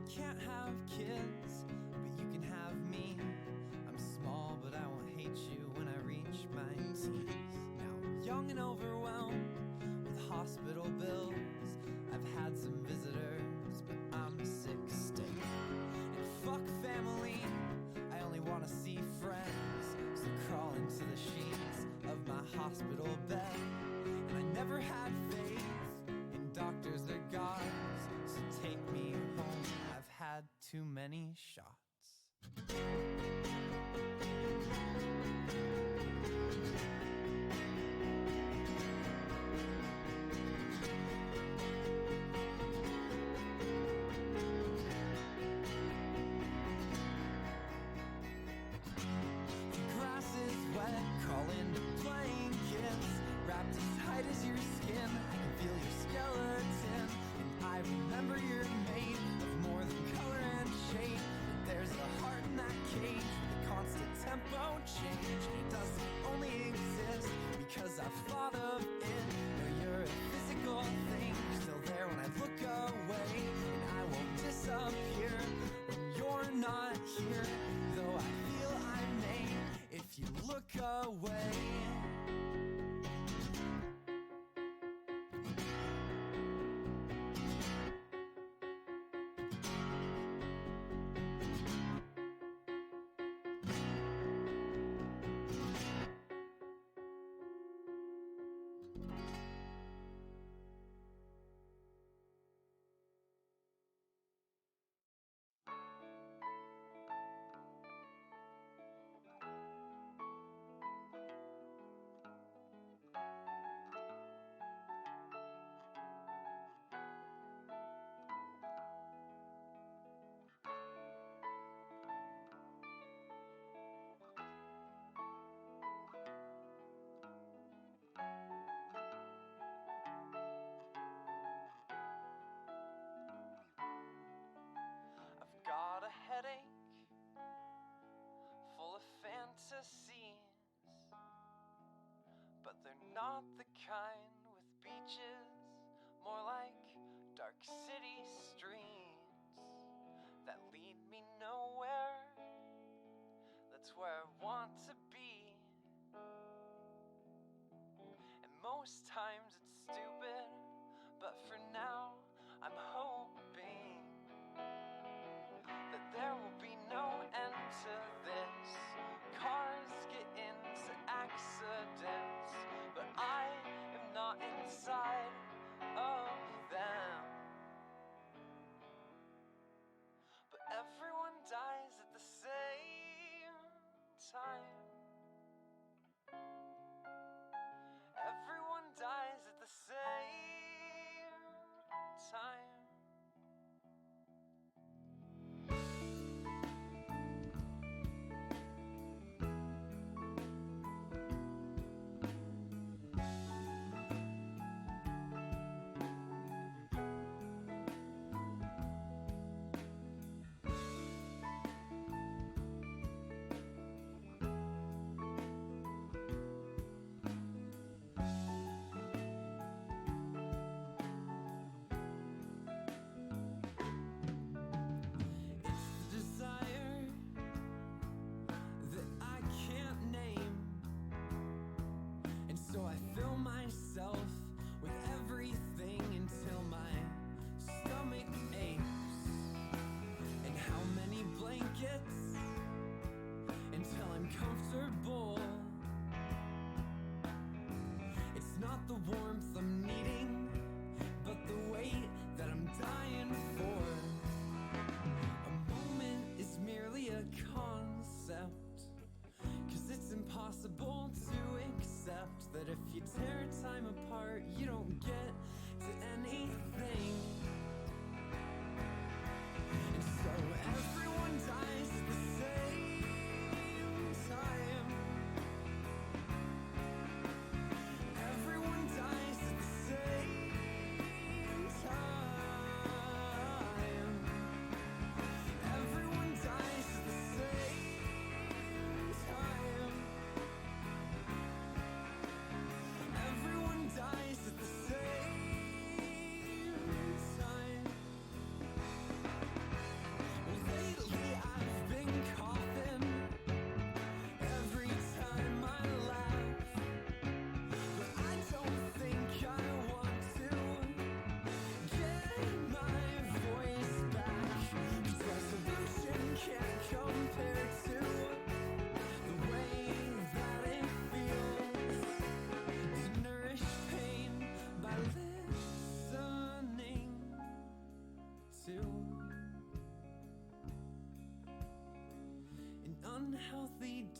can't have kids, but you can have me. I'm small, but I won't hate you when I reach my teens. Now I'm young and overwhelmed with hospital bills. I've had some visitors, but I'm sick still. And fuck family, I only wanna see friends. So crawl into the sheets of my hospital bed. And I never had faith in doctors or gods, so take me home, I've had too many shots. Crawl into blankets, wrapped as tight as your skin. I can feel your skeleton, and I remember you're made of more than color and shape. But there's a heart in that cage with a constant tempo change. And it doesn't only exist because I've thought of it. No, you're a physical thing, you're still there when I look away. And I won't disappear when you're not here, though I feel I may if you look away. I've got a headache full of fantasies, but they're not the kind with beaches, more like dark city streets that lead me nowhere. That's where I want to be, and most times it's stupid, but for now I'm hoping that there will be no end to this. Cars get into accidents, but I am not inside of them. But everyone dies at the same time. Everyone dies at the same time. So I fill myself with everything until my stomach aches. And how many blankets until I'm comfortable? It's not the warmth I'm needing, but the weight that I'm dying for. A moment is merely a concept, 'cause it's impossible to accept that if you tear time apart, you don't get to anything. And so everyone dies at the same time. Everyone dies at the same time. Everyone dies at the same time. Everyone dies at the same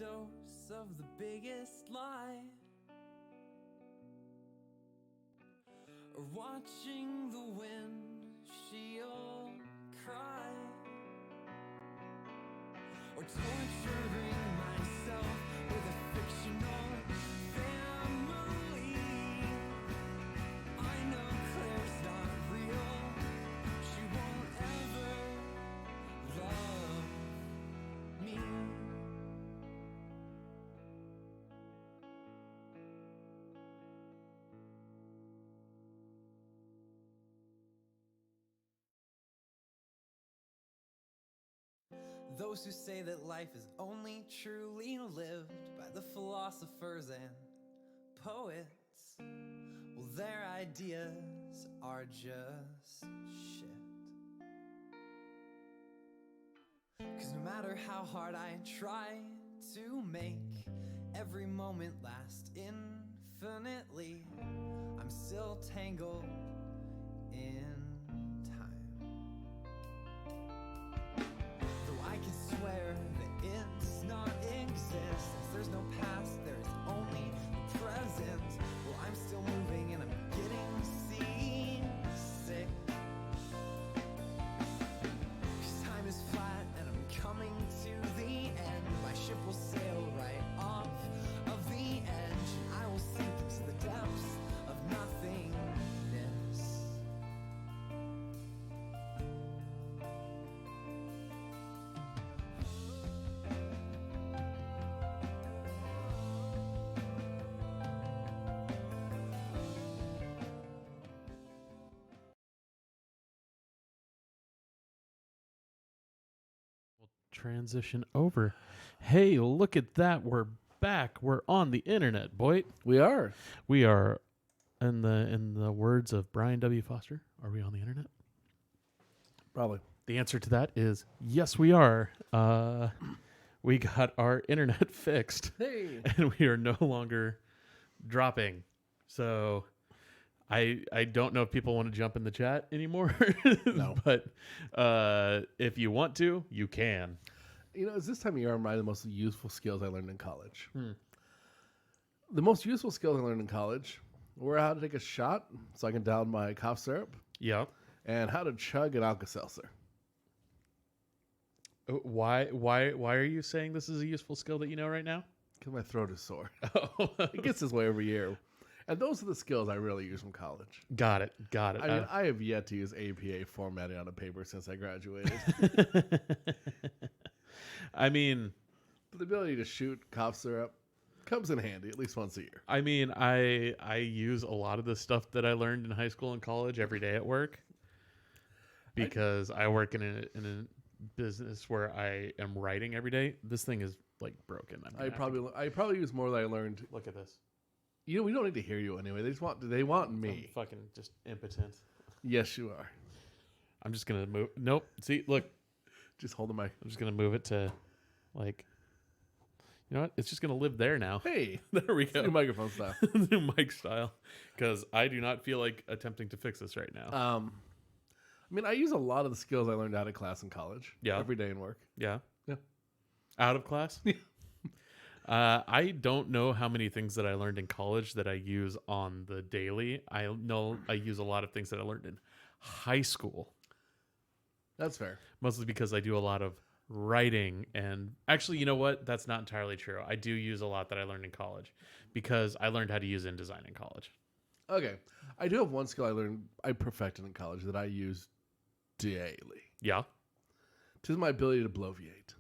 dose of the biggest lie, or watching the windshield cry, or torturing myself with a fictional family. I know Claire's not real. She won't ever love me. Those who say that life is only truly lived by the philosophers and poets, well, their ideas are just shit. 'Cause no matter how hard I try to make every moment last infinitely, I'm still tangled in I can swear that it's not existence. There's no past, there is only the present. Well, I'm still moving and I'm getting seasick. 'Cause time is flat and I'm coming to the end. My ship will sail right off of the edge, and I will sink into the depths of nothingness. Transition over. Hey, look at that. We're back. We're on the internet, boy. We are. We are, in the words of Brian W. Foster, are we on the internet? Probably. The answer to that is yes, we are. We got our internet fixed. Hey. And we are no longer dropping. So I don't know if people want to jump in the chat anymore. No. But if you want to, you can. You know, it's this time of year I'm writing the most useful skills I learned in college. The most useful skills I learned in college were how to take a shot so I can down my cough syrup. Yeah. And how to chug an Alka-Seltzer. Why are you saying this is a useful skill that you know right now? Because my throat is sore. Oh, It gets this way every year. And those are the skills I really use from college. Got it. I mean, I have yet to use APA formatting on a paper since I graduated. I mean, But the ability to shoot cough syrup comes in handy at least once a year. I mean, I use a lot of the stuff that I learned in high school and college every day at work because I work in a business where I am writing every day. This thing is like broken. I probably use more than I learned. Look at this. You know, we don't need to hear you anyway. They want me. I'm fucking just impotent. Yes, you are. I'm just gonna move. Nope. See, look. Just hold the mic. I'm just gonna move it to, like, you know what? It's just gonna live there now. Hey, There we go. new microphone style. New mic style, because I do not feel like attempting to fix this right now. I mean, I use a lot of the skills I learned out of class in college. Yeah. Every day in work. Yeah. Yeah. Out of class? Yeah. I don't know how many things that I learned in college that I use on the daily. I know I use a lot of things that I learned in high school. That's fair. Mostly because I do a lot of writing. And actually, you know what? That's not entirely true. I do use a lot that I learned in college because I learned how to use InDesign in college. Okay. I do have one skill I perfected in college that I use daily. Yeah. Tis my ability to bloviate.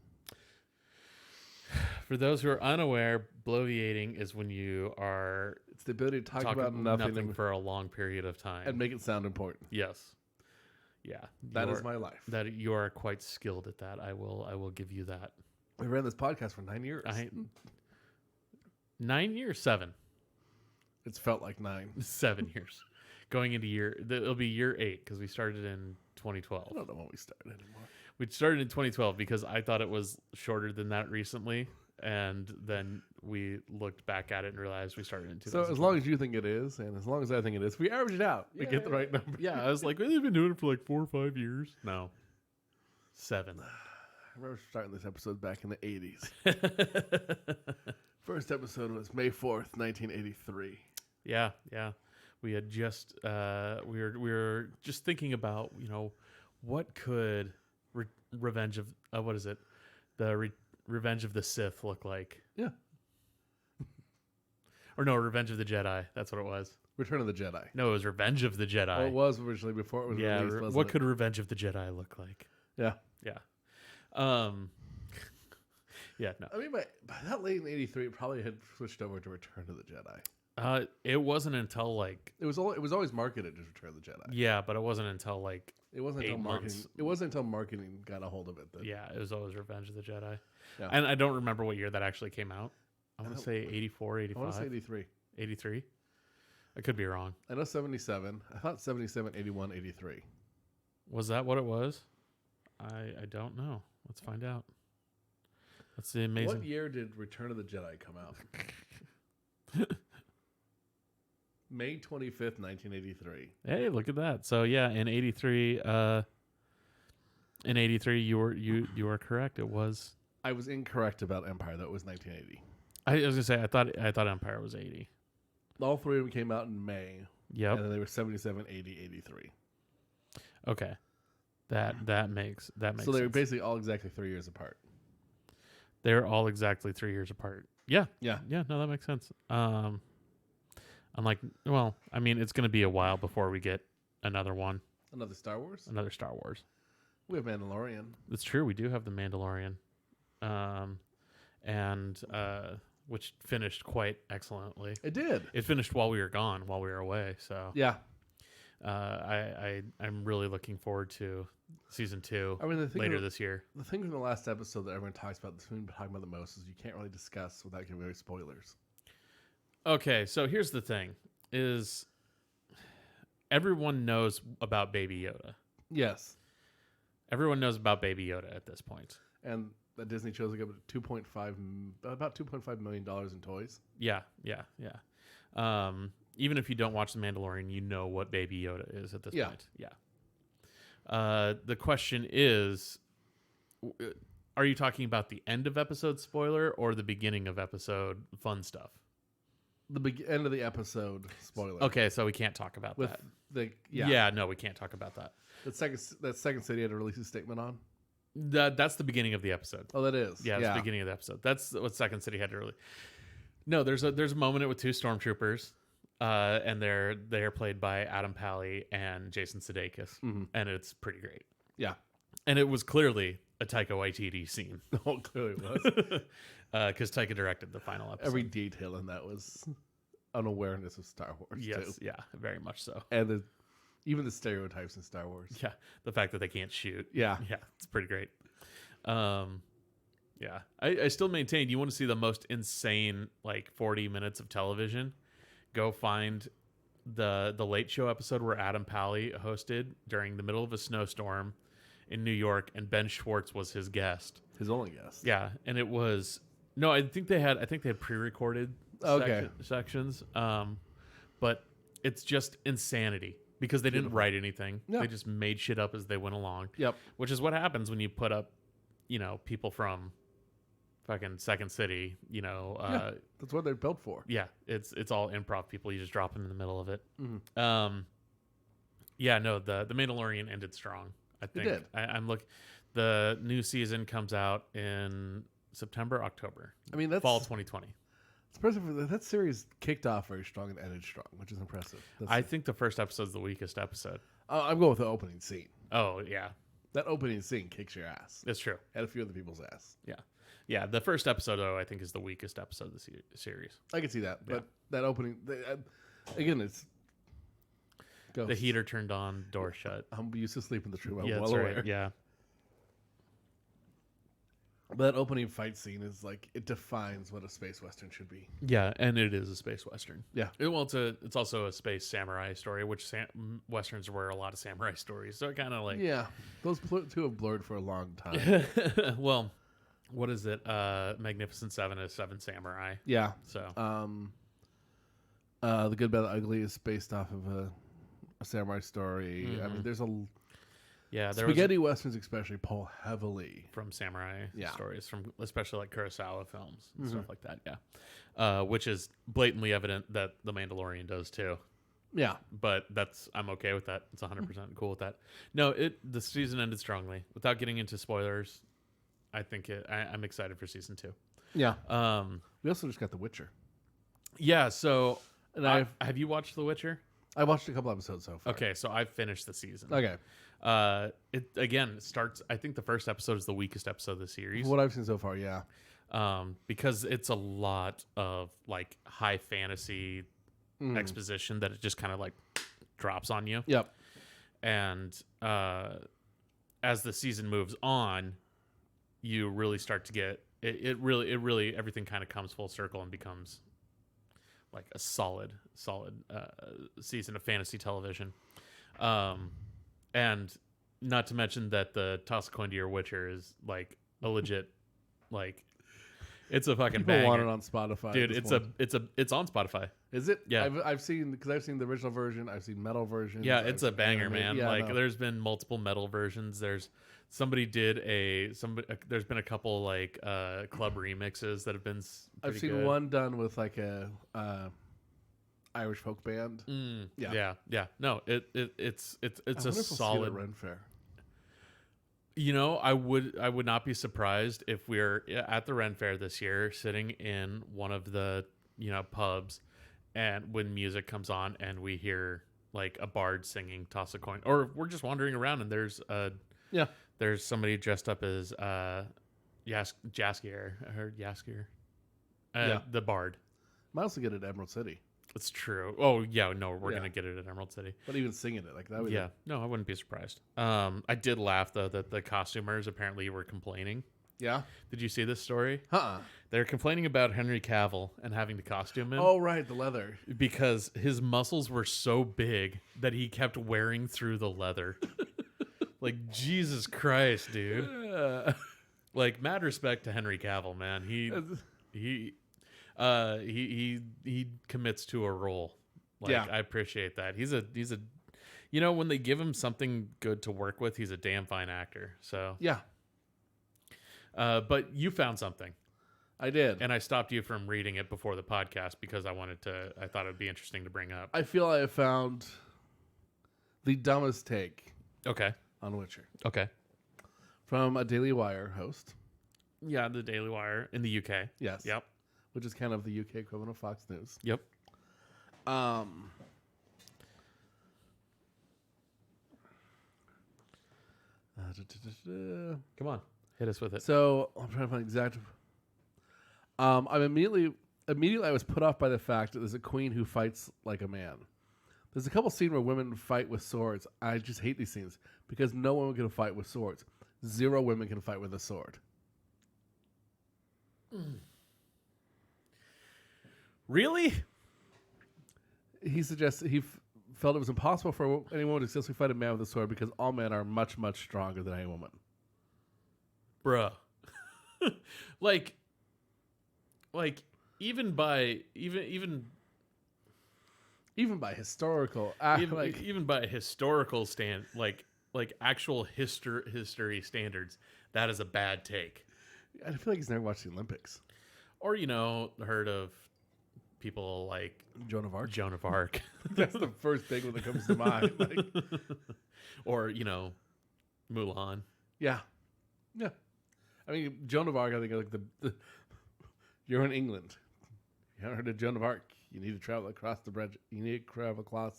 For those who are unaware, bloviating is when you are It's the ability to talk talking about nothing for a long period of time. and make it sound important. Yes. Yeah. That is my life. That you are quite skilled at that. I will give you that. We ran this podcast for 9 years. 9 years, 7. It's felt like 9. 7 years. Going into it'll be year 8 because we started in 2012. I don't know when we started anymore. We started in 2012 because I thought it was shorter than that recently. And then we looked back at it and realized we started in 2012. So as long as you think it is, and as long as I think it is, we average it out. We get the right number. Yeah, I was like, well, they've been doing it for like 4 or 5 years. No. 7. remember starting this episode back in the 80s. First episode was May 4th, 1983. Yeah. We had just we were just thinking about, what could Revenge of what is it? Revenge of the Sith look like? Yeah. Or no, Revenge of the Jedi. That's what it was. Return of the Jedi. No, it was Revenge of the Jedi. Well, it was originally before it was released, wasn't what it? could Revenge of the Jedi look like? Yeah. Yeah. Yeah, no. I mean, by that late in 83, it probably had switched over to Return of the Jedi. It wasn't until like It was always marketed as Return of the Jedi. yeah, but it wasn't until like It wasn't until 8 marketing. months. It wasn't until marketing got a hold of it. That, yeah, it was always Revenge of the Jedi. Yeah. And I don't remember what year that actually came out. I want to don't- say 84, I 85, want to say 83. 83. I could be wrong. I know 77. I thought 77, 81, 83. Was that what it was? I don't know. Let's find out. That's the amazing. What year did Return of the Jedi come out? May 25th, 1983. Hey, look at that. So yeah, in 83 you were correct. It was I was incorrect about Empire. That was 1980. I was going to say I thought Empire was 80. All three of them came out in May. Yep. And then they were 77, 80, 83. Okay. That makes So they were sense. basically all exactly 3 years apart. They're all exactly 3 years apart. Yeah. Yeah. Yeah, no, that makes sense. I'm like, well, I mean, it's going to be a while before we get another one, Another Star Wars? another Star Wars. We have Mandalorian. It's true. We do have the Mandalorian, and which finished quite excellently. It did. It finished while we were gone, while we were away. So Yeah. I'm really looking forward to season 2 I mean, the thing later about- this year. The thing from the last episode that everyone talks about, the thing we've been talking about the most, is you can't really discuss without giving away spoilers. Okay, so here's the thing: is everyone knows about Baby Yoda. Yes. Everyone knows about Baby Yoda at this point. And that Disney chose to give it about $2.5 million in toys. Yeah. Even if you don't watch The Mandalorian, you know what Baby Yoda is at this Yeah. point. Yeah. The question is, are you talking about the end of episode spoiler or the beginning of episode fun stuff? The end of the episode spoiler. Okay, so we can't talk about With that. No, we can't talk about that. that second city had to release a statement on. That's the beginning of the episode. Oh, that is. Yeah, it's the beginning of the episode. That's what Second City had to really. No, there's a moment with 2 stormtroopers, and they're played by Adam Pally and Jason Sudeikis, and it's pretty great. Yeah. And it was clearly a Taika Waititi scene Oh, clearly it was. because Taika directed the final episode. Every detail in that was an awareness of Star Wars. yes, Too. yeah, very much so. And even the stereotypes in Star Wars. Yeah, the fact that they can't shoot. Yeah. Yeah, it's pretty great. Yeah, I still maintain you want to see the most insane 40 minutes of television. Go find the Late Show episode where Adam Pally hosted during the middle of a snowstorm in New York, and Ben Schwartz was his guest. His only guess. Yeah, and it was I think they had pre-recorded sections, but it's just insanity because they didn't write anything. Yeah. They just made shit up as they went along. Yep. Which is what happens when you put up, people from fucking Second City. That's what they're built for. Yeah, it's all improv people. You just drop them in the middle of it. Mm-hmm. Yeah, no, the Mandalorian ended strong. I think did. I'm look. The new season comes out in September, October. I mean, that's fall 2020. It's impressive. That series kicked off very strong and ended strong, which is impressive. I think the first episode's the weakest episode. I'm going with the opening scene. Oh yeah, That opening scene kicks your ass. it's true. And a few other people's ass. Yeah. The first episode though, I think, is the weakest episode of the series. I can see that. But Yeah. that opening, again, it's ghosts. The heater turned on, door shut. I'm used to sleep in the room. I'm Yeah, well that's aware. right. Yeah. That opening fight scene is it defines what a space western should be. Yeah, and it is a space western. Yeah. It's also a space samurai story, which westerns were a lot of samurai stories. So it kind of Yeah. Those two have blurred for a long time. well, what is it? Magnificent Seven is 7 samurai. Yeah. So The Good, Bad, the Ugly is based off of a samurai story. I mean, there's Yeah, spaghetti westerns especially pull heavily from samurai Yeah. stories, from especially like Kurosawa films and stuff like that. Yeah, which is blatantly evident that The Mandalorian does too. Yeah. But I'm okay with that. It's 100% cool with that. No, the season ended strongly. Without getting into spoilers, I think I'm excited for season 2. Yeah. We also just got The Witcher. Yeah. So, And have you watched The Witcher? I watched a couple episodes so far. Okay, so I've finished the season. Okay. It starts. I think the first episode is the weakest episode of the series. What I've seen so far, yeah. Because it's a lot of like high fantasy exposition that it just kind of like drops on you. Yep. And as the season moves on, you really start to get it. Really, everything kind of comes full circle and becomes like a solid season of fantasy television. And not to mention that the Toss a Coin to Your Witcher is like a legit, like, it's a fucking People banger. want it on Spotify. Dude, it's on Spotify. Is it? Yeah. I've seen the original version. I've seen metal versions. Yeah, it's a banger, man. Yeah, like, there's been multiple metal versions. There's there's been a couple like club remixes that have been I've seen good. one done with like a Irish folk band. Yeah. No, it's a solid Ren Fair. You know, I would not be surprised if we're at the Ren Fair this year, sitting in one of the pubs, and when music comes on and we hear like a bard singing "Toss a Coin," or we're just wandering around and there's somebody dressed up as Jaskier. I heard Jaskier, the bard. Might also get it at Emerald City. It's true. Oh yeah, no, we're gonna get it at Emerald City. But even singing it like that. Yeah, no, I wouldn't be surprised. I did laugh though that the costumers apparently were complaining. Yeah. Did you see this story? Huh. They're complaining about Henry Cavill and having to costume him. Oh right, the leather. Because his muscles were so big that he kept wearing through the leather. Like, Jesus Christ, dude. Like, mad respect to Henry Cavill, man. He commits to a role. Like, I appreciate that. He's a when they give him something good to work with, he's a damn fine actor. So yeah. But you found something. I did. And I stopped you from reading it before the podcast because I thought it'd be interesting to bring up. I feel I have found the dumbest take Okay. on Witcher. Okay. From a Daily Wire host. Yeah, the Daily Wire in the UK. Yes. Yep. Which is kind of the UK equivalent of Fox News. Yep. Come on. Hit us with it. So I'm trying to find exact. I'm immediately I was put off by the fact that there's a queen who fights like a man. There's a couple scenes where women fight with swords. I just hate these scenes because no woman can fight with swords. 0 women can fight with a sword. Really? He suggests felt it was impossible for any woman to successfully fight a man with a sword because all men are much, much stronger than any woman. Bruh. like even by historical even by historical like actual history standards, that is a bad take. I feel like he's never watched the Olympics. Or heard of people like Joan of Arc. That's the first thing that comes to mind. Or Mulan. Yeah. I mean, Joan of Arc. I think like you're in England. You haven't heard of Joan of Arc. You need to travel across the bridge. You need to travel across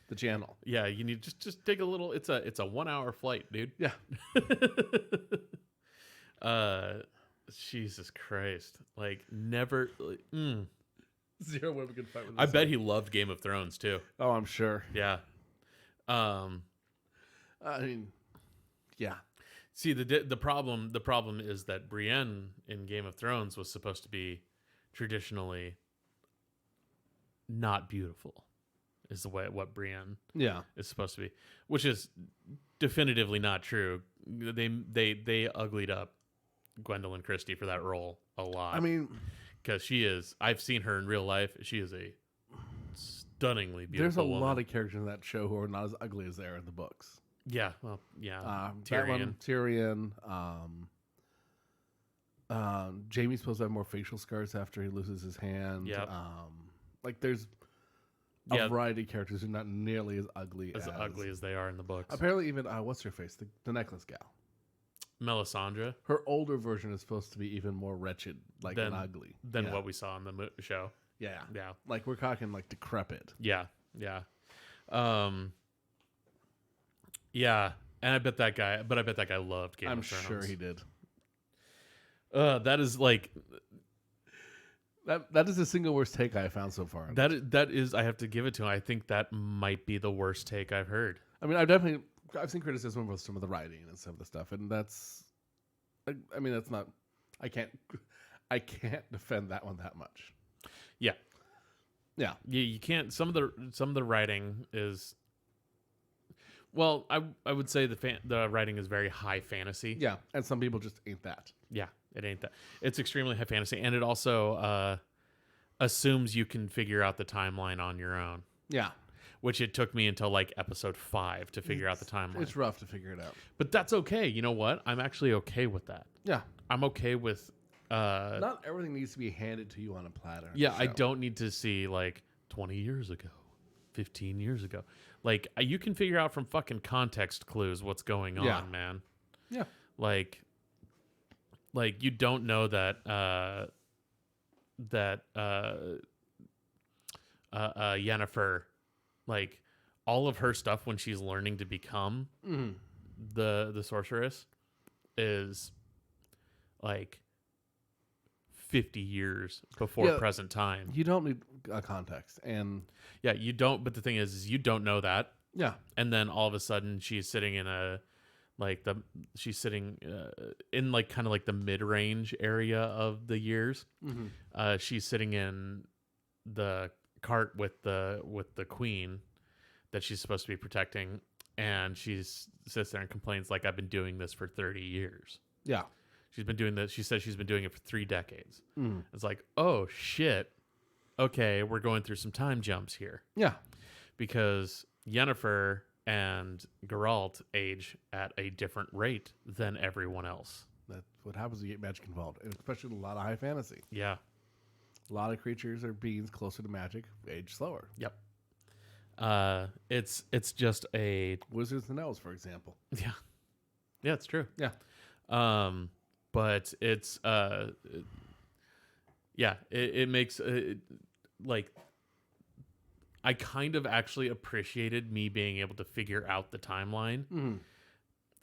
the channel. Yeah, you need just take a little. It's a 1 hour flight, dude. Yeah. Jesus Christ! Like never. 0 women can fight with. I bet he loved Game of Thrones too. Oh, I'm sure. Yeah. I mean, yeah. See, the problem is that Brienne in Game of Thrones was supposed to be traditionally not beautiful, is the way what Brienne is supposed to be, which is definitively not true. They uglied up Gwendolyn Christie for that role a lot. I mean, because I've seen her in real life. She is a stunningly beautiful there's a woman. lot of characters in that show who are not as ugly as they are in the books. Yeah, well, yeah. That one, Tyrion. Jaime's supposed to have more facial scars after he loses his hand. Yep. Like there's a variety of characters who are not nearly as ugly as they are in the books. Apparently, even what's her face, the necklace gal, Melisandre. Her older version is supposed to be even more wretched, and ugly than what we saw in the show. Yeah, yeah. Like we're talking like decrepit. Yeah, yeah, yeah. And I bet that guy loved Game of Thrones. I'm sure he did. That is like that is the single worst take I found so far. That is I have to give it to him. I think that might be the worst take I've heard. I mean, I've seen criticism of some of the writing and some of the stuff, and that's not. I can't defend that one that much. Yeah, yeah. You can't. Some of the writing is. Well, I would say the writing is very high fantasy. Yeah, and some people just ain't that. Yeah, it ain't that. It's extremely high fantasy, and it also assumes you can figure out the timeline on your own. Yeah. Which it took me until like episode 5 to figure out the timeline. It's rough to figure it out. But that's okay. You know what? I'm actually okay with that. Yeah. I'm okay with... not everything needs to be handed to you on a platter. Yeah, I don't need to see like 20 years ago, 15 years ago. Like, you can figure out from fucking context clues what's going on, man. Yeah. Like you don't know that Yennefer, like all of her stuff when she's learning to become the sorceress is like 50 years before present time. You don't need context, and you don't. But the thing is you don't know that. Yeah, and then all of a sudden she's sitting in in like kind of like the mid-range area of the years. She's sitting in the cart with the queen that she's supposed to be protecting, and she sits there and complains like, I've been doing this for 30 years. Yeah. She's been doing this. She says she's been doing it for 3 decades. It's like, oh shit. Okay, we're going through some time jumps here. Yeah. Because Yennefer and Geralt age at a different rate than everyone else. That's what happens when you get magic involved, and especially a lot of high fantasy. Yeah. A lot of creatures or beings closer to magic age slower. Yep. It's just a... Wizards and elves, for example. Yeah. Yeah, it's true. Yeah. But it's... it makes... like... I kind of actually appreciated me being able to figure out the timeline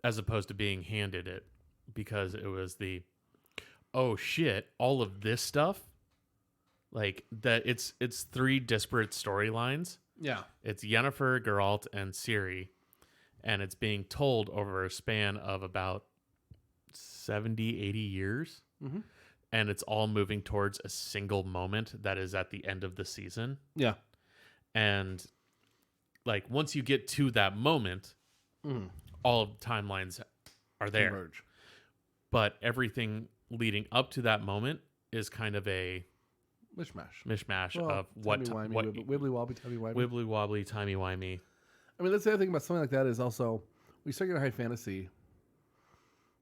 as opposed to being handed it, because it was the, oh shit, all of this stuff, like that. It's 3 disparate storylines. Yeah, it's Yennefer, Geralt, and Ciri, and it's being told over a span of about 70, 80 years, and it's all moving towards a single moment that is at the end of the season. Yeah. And like once you get to that moment, all of the timelines are there. Converge. But everything leading up to that moment is kind of a mishmash of wibbly wobbly, timey-wimey. Wibbly wobbly, timey-wimey. I mean, that's the other thing about something like that is also, when you start getting high fantasy,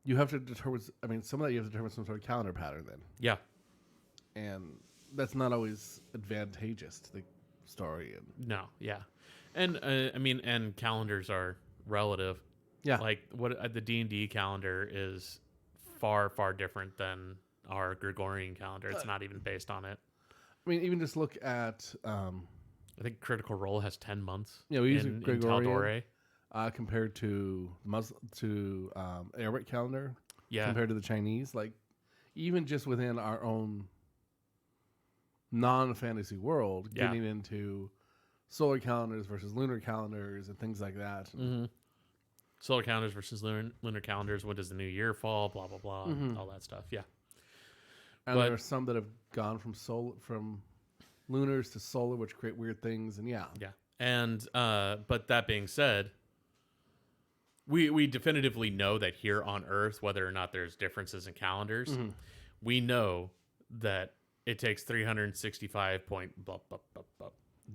you have to determine, some of that you have to determine some sort of calendar pattern then. Yeah. And that's not always advantageous to the story. No, yeah. And and calendars are relative. Yeah. Like what the D&D calendar is far, far different than our Gregorian calendar. It's not even based on it. I mean, even just look at I think Critical Role has 10 months. Yeah, we use Gregorian compared to Arabic calendar. Yeah. Compared to the Chinese, like even just within our own non-fantasy world, getting into solar calendars versus lunar calendars and things like that. Solar calendars versus lunar calendars. When does the new year fall? Blah blah blah. All that stuff. Yeah. And there are some that have gone from lunars to solar, which create weird things. And yeah. And but that being said, we definitively know that here on Earth, whether or not there's differences in calendars, we know that it takes 365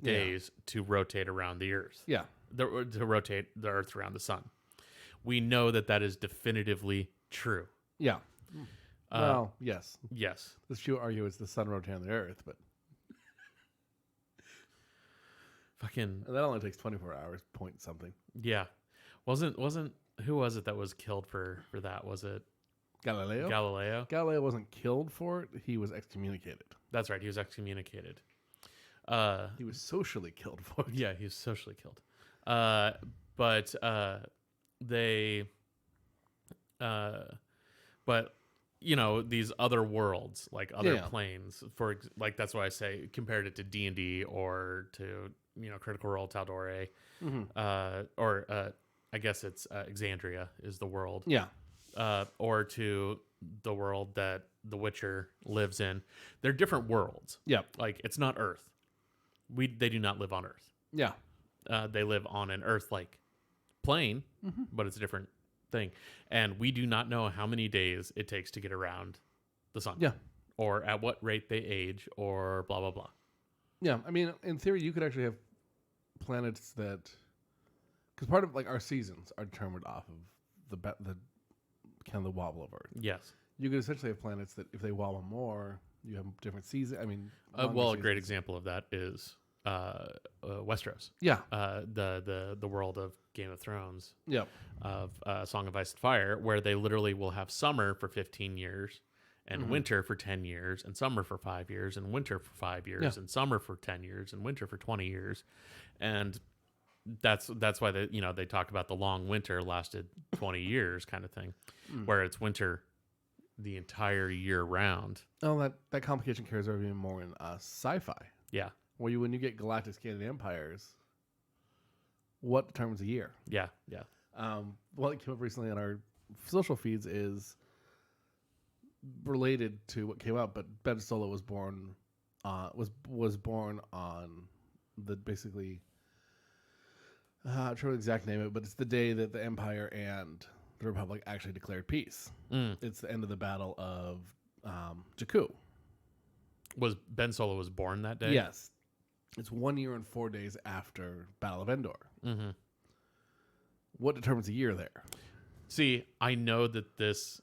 days to rotate around the Earth. Yeah. To rotate the Earth around the sun. we know that is definitively true. Yeah. Well, yes. Yes. This few argue it's the sun rotating the earth, but Fucking that only takes 24 hours, point something. yeah. Wasn't who was it that was killed for that? Was it Galileo? Galileo wasn't killed for it. He was excommunicated. That's right. He was excommunicated. He was socially killed for it. Yeah, he was socially killed. But you know, these other worlds, like other planes, like that's why I say compared it to D&D or to, you know, Critical Role Tal'Dorei, or I guess it's Exandria is the world. Yeah. Or to the world that The Witcher lives in. They're different worlds. Yeah. Like it's not Earth. They do not live on Earth. Yeah. They live on an Earth-like plane, but it's a different thing. And we do not know how many days it takes to get around the sun. Yeah. Or at what rate they age, or blah, blah, blah. Yeah. I mean, in theory, you could actually have planets that... Because part of, like, our seasons are determined off of the kind of the wobble of Earth. Yes. You could essentially have planets that if they wobble more, you have different seasons. I mean... well, a great example of that is... Westeros. Yeah. The world of Game of Thrones. Yep. Of Song of Ice and Fire, where they literally will have summer for 15 years and winter for 10 years and summer for 5 years and winter for 5 years and summer for 10 years and winter for 20 years. And that's why they talk about the long winter lasted 20 years kind of thing, where it's winter the entire year round. Oh, that complication carries over even more in sci-fi. Yeah. When you get galactic scanning empires, what determines a year? Yeah. What came up recently on our social feeds is related to what came out, but Ben Solo was born was born on the basically I'm not sure the exact name of it, but it's the day that the Empire and the Republic actually declared peace. It's the end of the Battle of Jakku. Was Ben Solo was born that day? Yes. It's 1 year and 4 days after Battle of Endor. Mm-hmm. What determines a year there? See, I know that this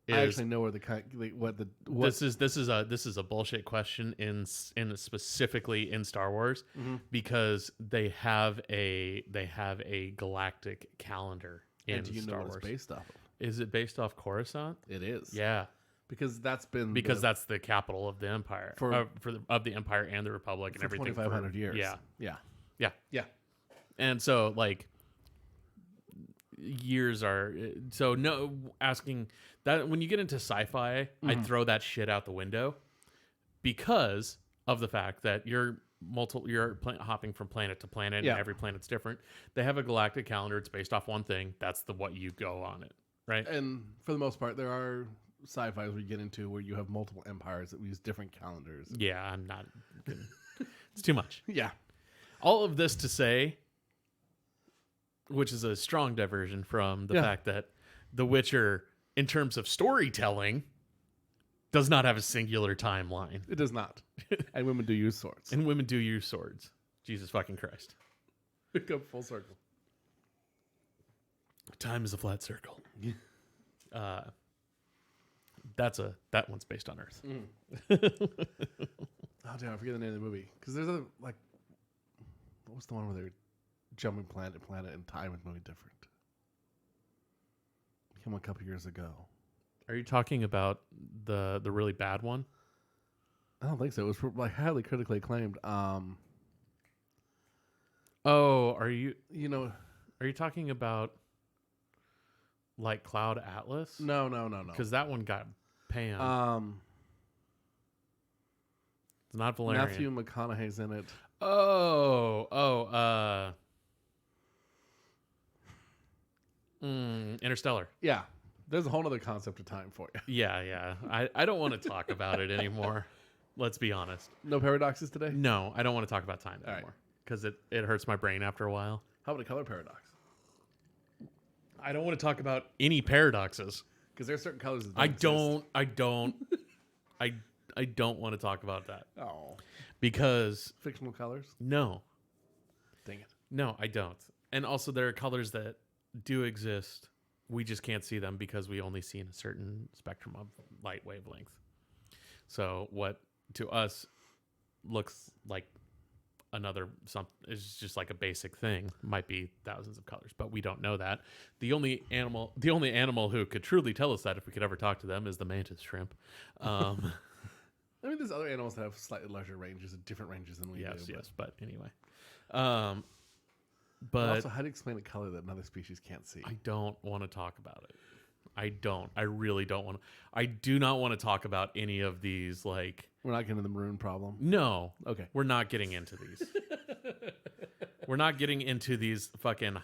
is. I actually know where This is a bullshit question in specifically in Star Wars because they have a galactic calendar in and do you Star know what Wars. It's based off of? Is it based off Coruscant? It is. Yeah. Because that's the capital of the Empire of the Empire and the Republic and everything 2,500 years. Yeah. And so like years are so no asking that when you get into sci-fi, I'd throw that shit out the window because of the fact that you're hopping from planet to planet and every planet's different. They have a galactic calendar. It's based off one thing. That's what you go on it, right? And for the most part, there are sci-fi we get into where you have multiple empires that use different calendars. Yeah, I'm not. It's too much. Yeah. All of this to say, which is a strong diversion from the fact that The Witcher, in terms of storytelling, does not have a singular timeline. It does not. And women do use swords. Jesus fucking Christ. We come full circle. Time is a flat circle. That one's based on Earth. Oh damn, I forget the name of the movie. Because there's what was the one where they were jumping planet to planet and time is moving different? It came a couple years ago. Are you talking about the really bad one? I don't think so. It was highly critically acclaimed. Are you talking about like Cloud Atlas? No. Because that one got panned. It's not Valerian. Matthew McConaughey's in it. Interstellar. Yeah. There's a whole other concept of time for you. Yeah. I don't want to talk about it anymore. Let's be honest. No paradoxes today? No, I don't want to talk about time anymore. Because it hurts my brain after a while. How about a color paradox? I don't want to talk about any paradoxes. Because there are certain colors that I don't want to talk about that. Oh. Because fictional colors? No. Dang it. No, I don't. And also there are colors that do exist. We just can't see them because we only see in a certain spectrum of light wavelength. So what to us looks like another is just like a basic thing might be thousands of colors, but we don't know that. The only animal who could truly tell us that if we could ever talk to them is the mantis shrimp. I mean, there's other animals that have slightly larger ranges, different ranges than we do. Yes, but anyway. But also, how do you explain a color that another species can't see? I don't want to talk about it. I really don't want to. I do not want to talk about any of these. Like, we're not getting into the maroon problem. No. Okay. We're not getting into these. We're not getting into these fucking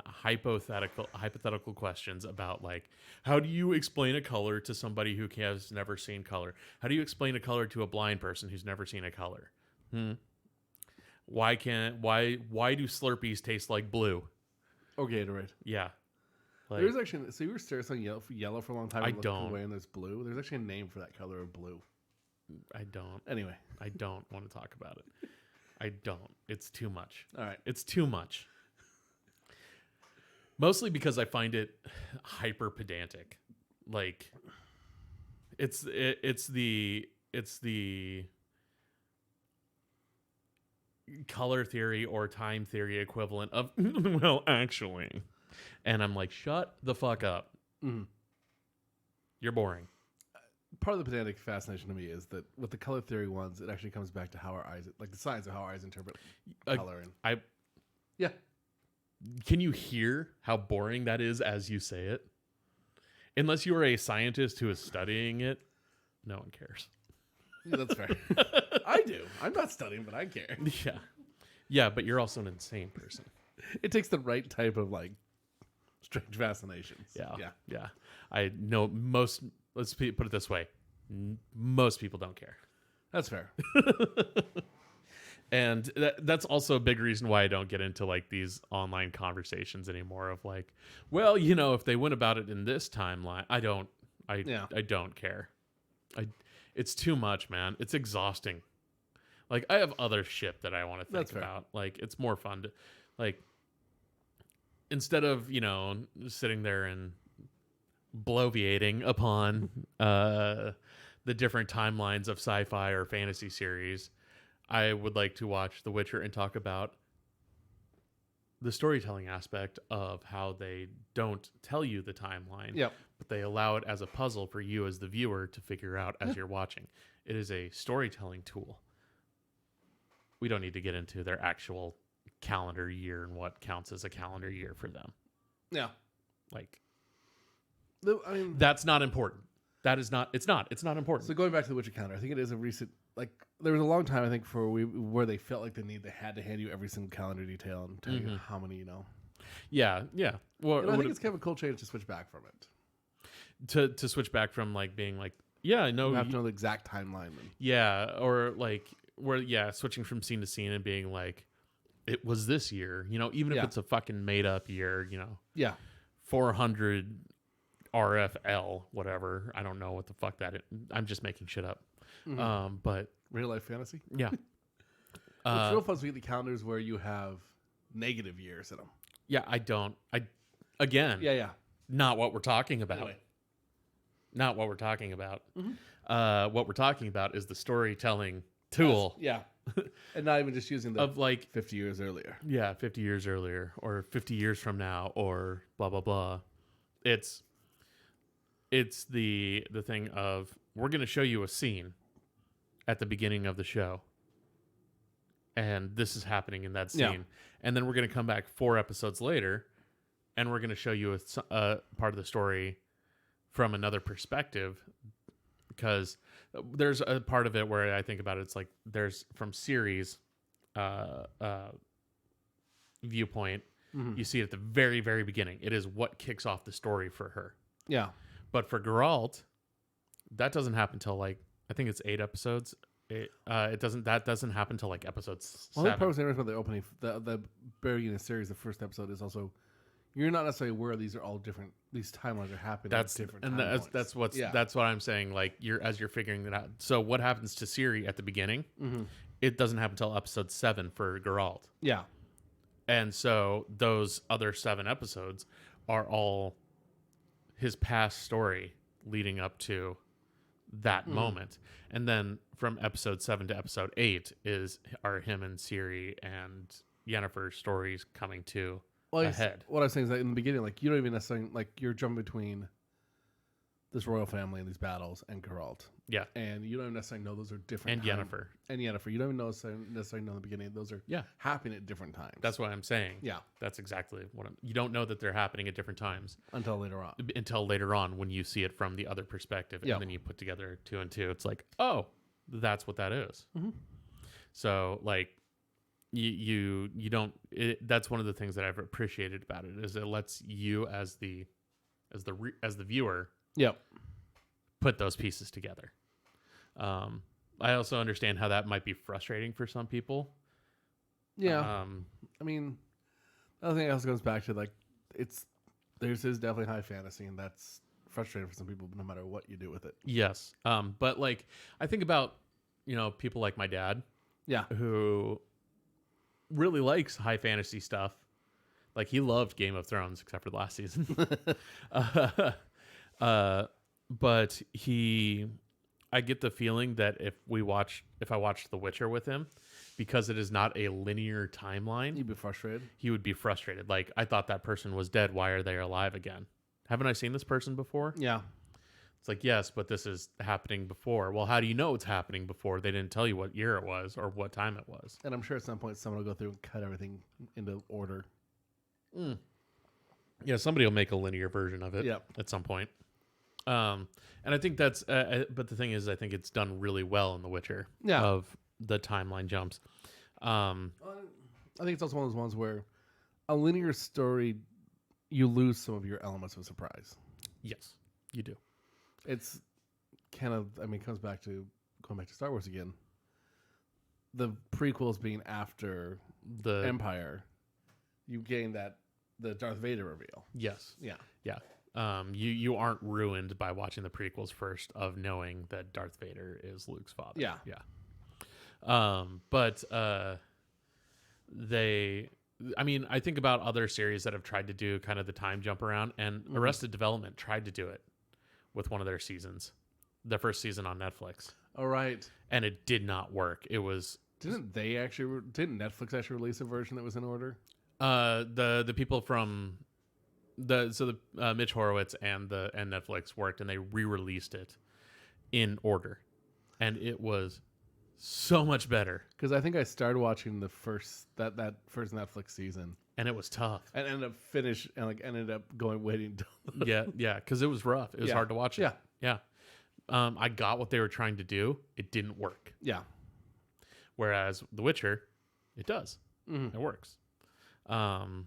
hypothetical questions about, like, how do you explain a color to somebody who has never seen color? How do you explain a color to a blind person who's never seen a color? Why do Slurpees taste like blue? Or Gatorade. Yeah. Like, There's actually, so you were staring at yellow for a long time. I don't. Away and there's blue. There's actually a name for that color of blue. I don't. Anyway. I don't want to talk about it. I don't. It's too much. All right. It's too much. Mostly because I find it hyper pedantic. Like, it's the color theory or time theory equivalent of, well, actually. And I'm like, shut the fuck up. Mm-hmm. You're boring. Part of the pedantic fascination to me is that with the color theory ones, it actually comes back to how our eyes, like the science of how our eyes interpret color. And yeah. Can you hear how boring that is as you say it? Unless you are a scientist who is studying it, no one cares. Yeah, that's fair. I do. I'm not studying, but I care. Yeah. Yeah, but you're also an insane person. It takes the right type of, like, strange fascinations. Yeah. I know most, let's put it this way. Most people don't care. That's fair. And that's also a big reason why I don't get into, like, these online conversations anymore of, like, well, you know, if they went about it in this timeline, I don't care. It's too much, man. It's exhausting. Like, I have other shit that I want to think about. Like, it's more fun to, like, instead of, you know, sitting there and bloviating upon the different timelines of sci-fi or fantasy series, I would like to watch The Witcher and talk about the storytelling aspect of how they don't tell you the timeline, but they allow it as a puzzle for you as the viewer to figure out as you're watching. It is a storytelling tool. We don't need to get into their actual calendar year and what counts as a calendar year for them. Yeah. Like, I mean, that's not important. It's not important. So going back to the Witcher calendar, I think it is a recent, like, there was a long time, I think, where they felt like they had to hand you every single calendar detail and tell you how many, you know. Yeah. Well, I think it's kind of a cool change to switch back from it. To switch back from, like, being like, yeah, I know. You have to know the exact timeline. Yeah, or, like, switching from scene to scene and being like, it was this year, you know, even if it's a fucking made up year, you know. Yeah. 400 RFL, whatever. I don't know what the fuck that is. I'm just making shit up. Mm-hmm. But real life fantasy. Yeah. It's real fun to get the calendars where you have negative years in them. Yeah, again. Yeah. Not what we're talking about. Anyway. Not what we're talking about. Mm-hmm. What we're talking about is the storytelling tool. Yeah. And not even just using the of, like, 50 years earlier. Yeah, 50 years earlier or 50 years from now or blah blah blah. It's the thing of, we're going to show you a scene at the beginning of the show, and this is happening in that scene, and then we're going to come back 4 episodes later, and we're going to show you a part of the story from another perspective, because there's a part of it where I think about it, it's like there's from Ciri's viewpoint, you see it at the very, very beginning. It is what kicks off the story for her. Yeah. But for Geralt, that doesn't happen till, like, I think it's 8 episodes. That doesn't happen till, like, episode 7. Well, the part was interesting about the opening, the very beginning of the series, the first episode is also, you're not necessarily aware these are all different. These timelines are happening at different timelines. That's what I'm saying. Like, as you're figuring it out. So what happens to Ciri at the beginning? It doesn't happen until episode 7 for Geralt. Yeah. And so those other 7 episodes are all his past story leading up to that moment. And then from episode 7 to episode 8 are him and Siri and Yennefer's stories coming to ahead. What I was saying is that in the beginning, like, you don't even necessarily, like, you're jumping between this royal family and these battles and Geralt. Yeah. And you don't even necessarily know those are different. And Yennefer. And Yennefer. You don't even necessarily know in the beginning. Those are happening at different times. That's what I'm saying. Yeah. That's exactly what you don't know that they're happening at different times. Until later on. Until later on when you see it from the other perspective. Yeah. And then you put together 2 and 2. It's like, oh, that's what that is. Mm-hmm. So, like, you don't... that's one of the things that I've appreciated about it is it lets you as the viewer... Yep. Put those pieces together. I also understand how that might be frustrating for some people. Yeah. I mean, the other thing also goes back to, like, there's definitely high fantasy, and that's frustrating for some people no matter what you do with it. Yes. But, like, I think about, people like my dad. Yeah. Who really likes high fantasy stuff. Like, he loved Game of Thrones, except for the last season. But I get the feeling that if I watched The Witcher with him, because it is not a linear timeline, You'd be frustrated. He would be frustrated. Like, I thought that person was dead. Why are they alive again? Haven't I seen this person before? Yeah. It's like, yes, but this is happening before. Well, how do you know it's happening before? They didn't tell you what year it was or what time it was. And I'm sure at some point someone will go through and cut everything into order. Yeah, somebody will make a linear version of it at some point. And I think that's, but the thing is, I think it's done really well in The Witcher of the timeline jumps. I think it's also one of those ones where a linear story, you lose some of your elements of surprise. Yes, you do. It's kind of, it comes back to going back to Star Wars again. The prequels being after The Empire, you gain the Darth Vader reveal. Yes. Yeah. Yeah. You aren't ruined by watching the prequels first of knowing that Darth Vader is Luke's father. Yeah. Yeah. But I think about other series that have tried to do kind of the time jump around, and Arrested Development tried to do it with one of their seasons, the first season on Netflix. All right. And it did not work. It was... Didn't Netflix actually release a version that was in order? The people from... Mitch Horowitz and Netflix worked, and they re-released it in order, and it was so much better. Because I think I started watching the first Netflix season, and it was tough. And ended up going waiting. yeah, because it was rough. It was hard to watch it. Yeah. I got what they were trying to do. It didn't work. Yeah. Whereas The Witcher, it does. Mm-hmm. It works. One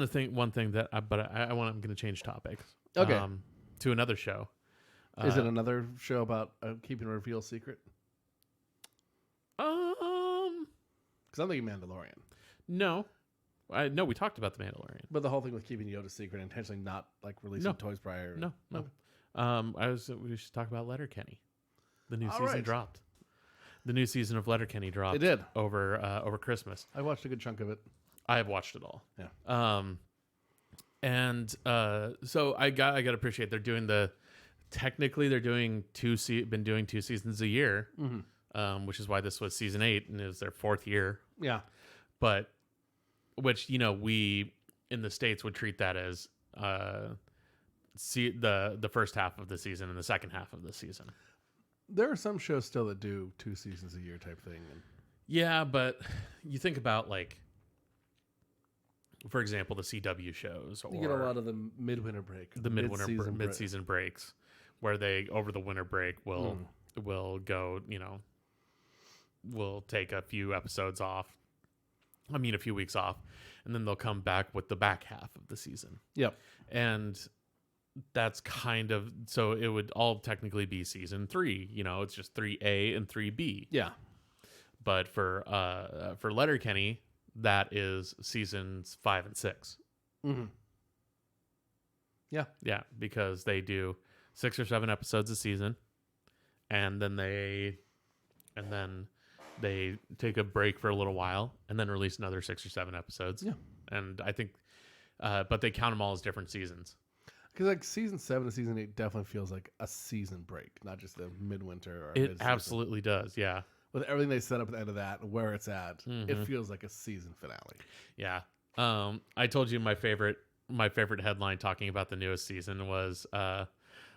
thing that I'm going to change topics. Okay. To another show. Is it another show about keeping a reveal secret? Because I'm thinking Mandalorian. No. No, we talked about the Mandalorian. But the whole thing with keeping Yoda secret and intentionally not like releasing toys prior. No. Okay. We should talk about Letterkenny. The new All season right. dropped. The new season of Letterkenny dropped. It did over Christmas. I watched a good chunk of it. I have watched it all. Yeah. So I got to appreciate they're doing technically they're doing been doing 2 seasons a year, which is why this was season 8 and it was their 4th year. Yeah. But which we in the States would treat that as the first half of the season and the second half of the season. There are some shows still that do 2 seasons a year type thing. Yeah, but you think about, like, for example, the CW shows, or you get a lot of the midwinter break, the mid-season breaks, where they over the winter break will go, will take a few episodes off. I mean, a few weeks off, and then they'll come back with the back half of the season. Yep. And that's kind of, so it would all technically be season 3. It's just 3A and 3B. Yeah. But for Letterkenny, that is seasons 5 and 6. Mm-hmm. Yeah. Yeah, because they do 6 or 7 episodes a season, and then they take a break for a little while and then release another 6 or 7 episodes. Yeah. And I think, but they count them all as different seasons. Because like season 7 to season 8 definitely feels like a season break, not just a midwinter or a It mid-season. absolutely does. Yeah. With everything they set up at the end of that and where it's at, Mm-hmm. it feels like a season finale. Yeah. I told you my favorite headline talking about the newest season was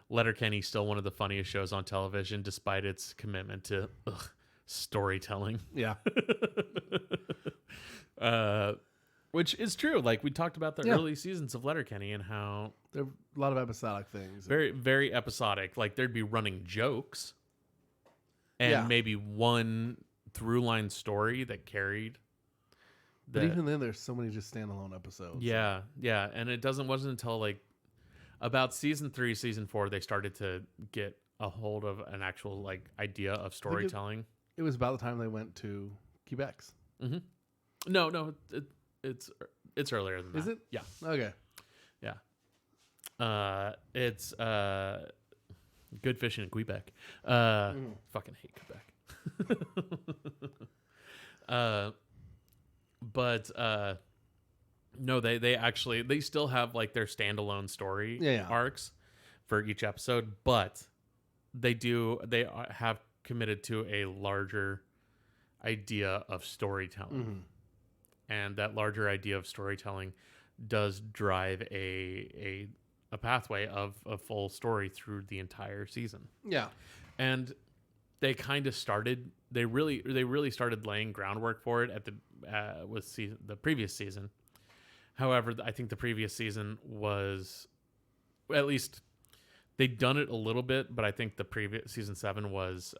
Letterkenny still one of the funniest shows on television despite its commitment to storytelling. Yeah. Which is true. Like we talked about the Yeah. early seasons of Letterkenny and how There are a lot of episodic things. very, very episodic. Like there'd be running jokes and Yeah. maybe one through line story that carried. But even then, there's so many just standalone episodes. Yeah, yeah, and wasn't until like about season 3, season 4 they started to get a hold of an actual like idea of storytelling. It was about the time they went to Quebec's. Mm-hmm. No, it's earlier than that. Is it? Yeah, Okay. yeah. It's good fishing in Quebec. Fucking hate Quebec. But no, they still have like their standalone story arcs for each episode, but they have committed to a larger idea of storytelling, and that larger idea of storytelling does drive a pathway of a full story through the entire season. Yeah. And they kind of started. They really started laying groundwork for it at the previous season. However, I think the previous season was, at least they'd done it a little bit, but I think the previous season 7 was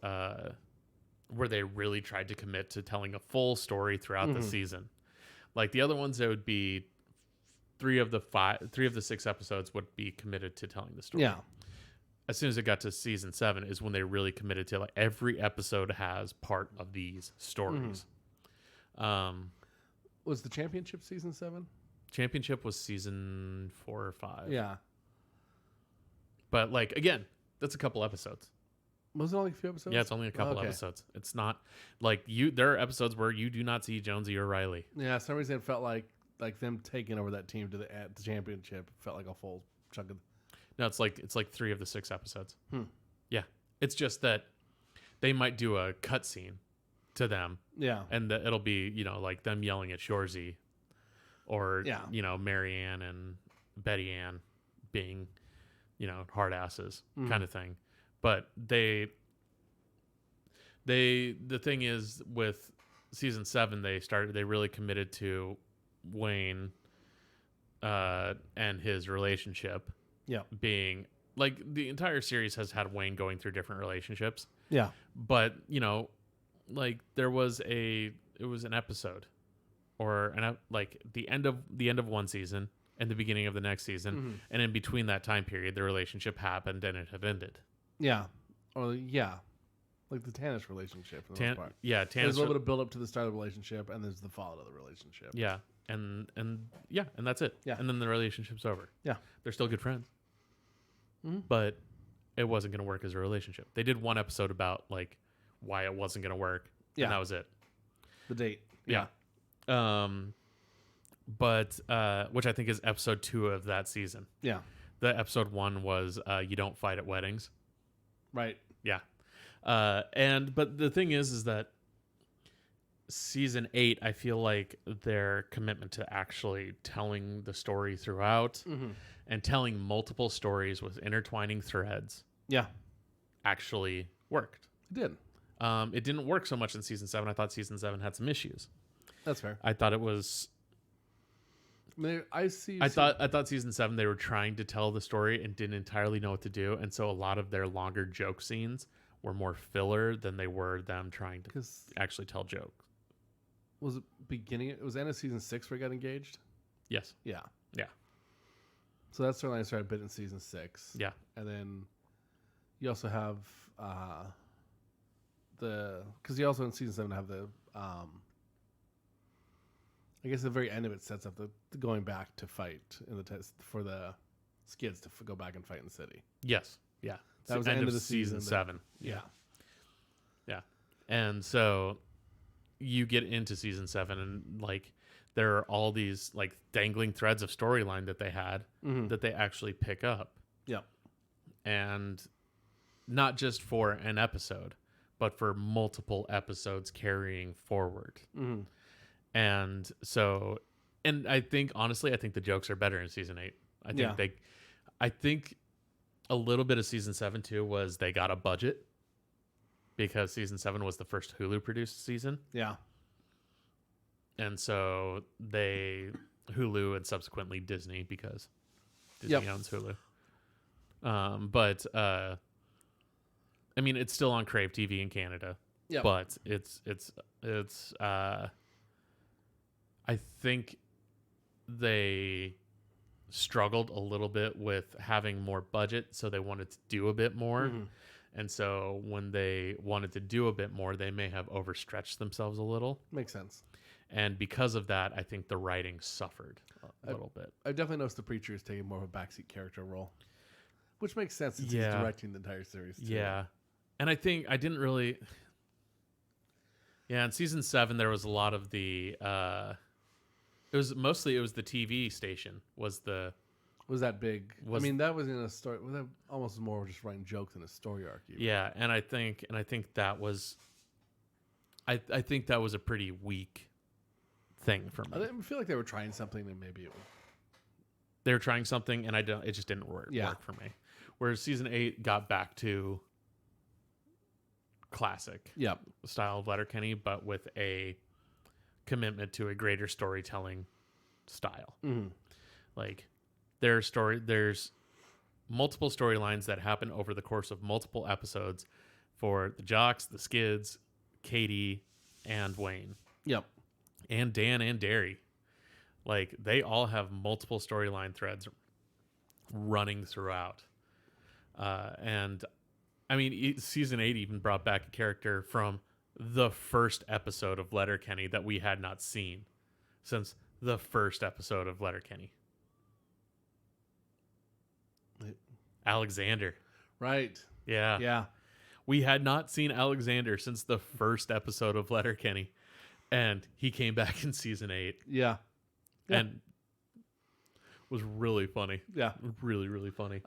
where they really tried to commit to telling a full story throughout the season. Like the other ones, there would be 3 of the 6 episodes would be committed to telling the story. Yeah. As soon as it got to season 7 is when they really committed to like every episode has part of these stories. Was the championship season 7? Championship was season 4 or 5. Yeah. But like, again, that's a couple episodes. Was it only a few episodes? Yeah, it's only a couple episodes. It's not like there are episodes where you do not see Jonesy or Riley. Yeah, for some reason it felt like them taking over that team to the championship felt like a full chunk of. No, it's like 3 of the 6 episodes. Yeah, it's just that they might do a cutscene to them. Yeah, and it'll be like them yelling at Shorzy, or Marianne and Betty Ann being hard asses kind of thing. But the thing is with season 7 they really committed to Wayne and his relationship. Yeah. Being like the entire series has had Wayne going through different relationships. Yeah. But, like it was an episode or like the end of one season and the beginning of the next season. And in between that time period, the relationship happened and it had ended. Yeah. Or like the Tannis relationship for the most part. Yeah. Tannis, there's a little bit of build up to the start of the relationship and there's the fallout of the relationship. Yeah. And that's it. Yeah. And then the relationship's over. Yeah. They're still good friends. But it wasn't going to work as a relationship. They did one episode about like why it wasn't going to work. Yeah. And that was it. The date. Yeah. But which I think is episode 2 of that season. Yeah. The episode 1 was you don't fight at weddings. Right. Yeah. But the thing is that season 8, I feel like their commitment to actually telling the story throughout and telling multiple stories with intertwining threads. Yeah. Actually worked. It did. It didn't work so much in season 7. I thought season 7 had some issues. That's fair. I thought it was. I thought season 7 they were trying to tell the story and didn't entirely know what to do, and so a lot of their longer joke scenes were more filler than they were them trying to actually tell jokes. Was it beginning? It was end of season 6 where he got engaged. Yes. Yeah. Yeah. So that storyline started a bit in season 6. Yeah. And then you also have because you also in season 7 have the I guess the very end of it sets up the going back to fight in the test for the Skids to go back and fight in the city. Yes. Yeah. That was the end of the season 7. Yeah. Yeah. And so you get into season 7 and like there are all these like dangling threads of storyline that they had that they actually pick up. Yep. And not just for an episode, but for multiple episodes carrying forward. And so, and I think honestly, I think the jokes are better in season 8. I think a little bit of season 7 too was they got a budget because season 7 was the first Hulu produced season. Yeah. And so Hulu and subsequently Disney because Disney owns Hulu. But I mean, it's still on Crave TV in Canada. Yeah. But it's I think they struggled a little bit with having more budget, so they wanted to do a bit more. And so when they wanted to do a bit more, they may have overstretched themselves a little. Makes sense. And because of that, I think the writing suffered a little bit. I've definitely noticed the Preacher is taking more of a backseat character role, which makes sense since he's directing the entire series too. Yeah. And I think I didn't really... Yeah, in season 7, there was a lot of the... It was the TV station was that big. I mean, that was in a story. Was that almost more just writing jokes in a story arc? Even. Yeah, and I think that was... I think that was a pretty weak thing for me. I feel like they were trying something and maybe it would... They were trying something and it just didn't work for me. Whereas season 8 got back to classic style of Letterkenny, but with a commitment to a greater storytelling style. Like there's multiple storylines that happen over the course of multiple episodes for the Jocks, the Skids, Katie, and Wayne. Yep. And Dan and Derry. Like they all have multiple storyline threads running throughout. And I mean, season 8 even brought back a character from the first episode of Letterkenny that we had not seen since the first episode of Letterkenny. Alexander. Right. Yeah. Yeah. We had not seen Alexander since the first episode of Letterkenny, and he came back in season 8. Yeah. And was really funny. Yeah. Really, really funny.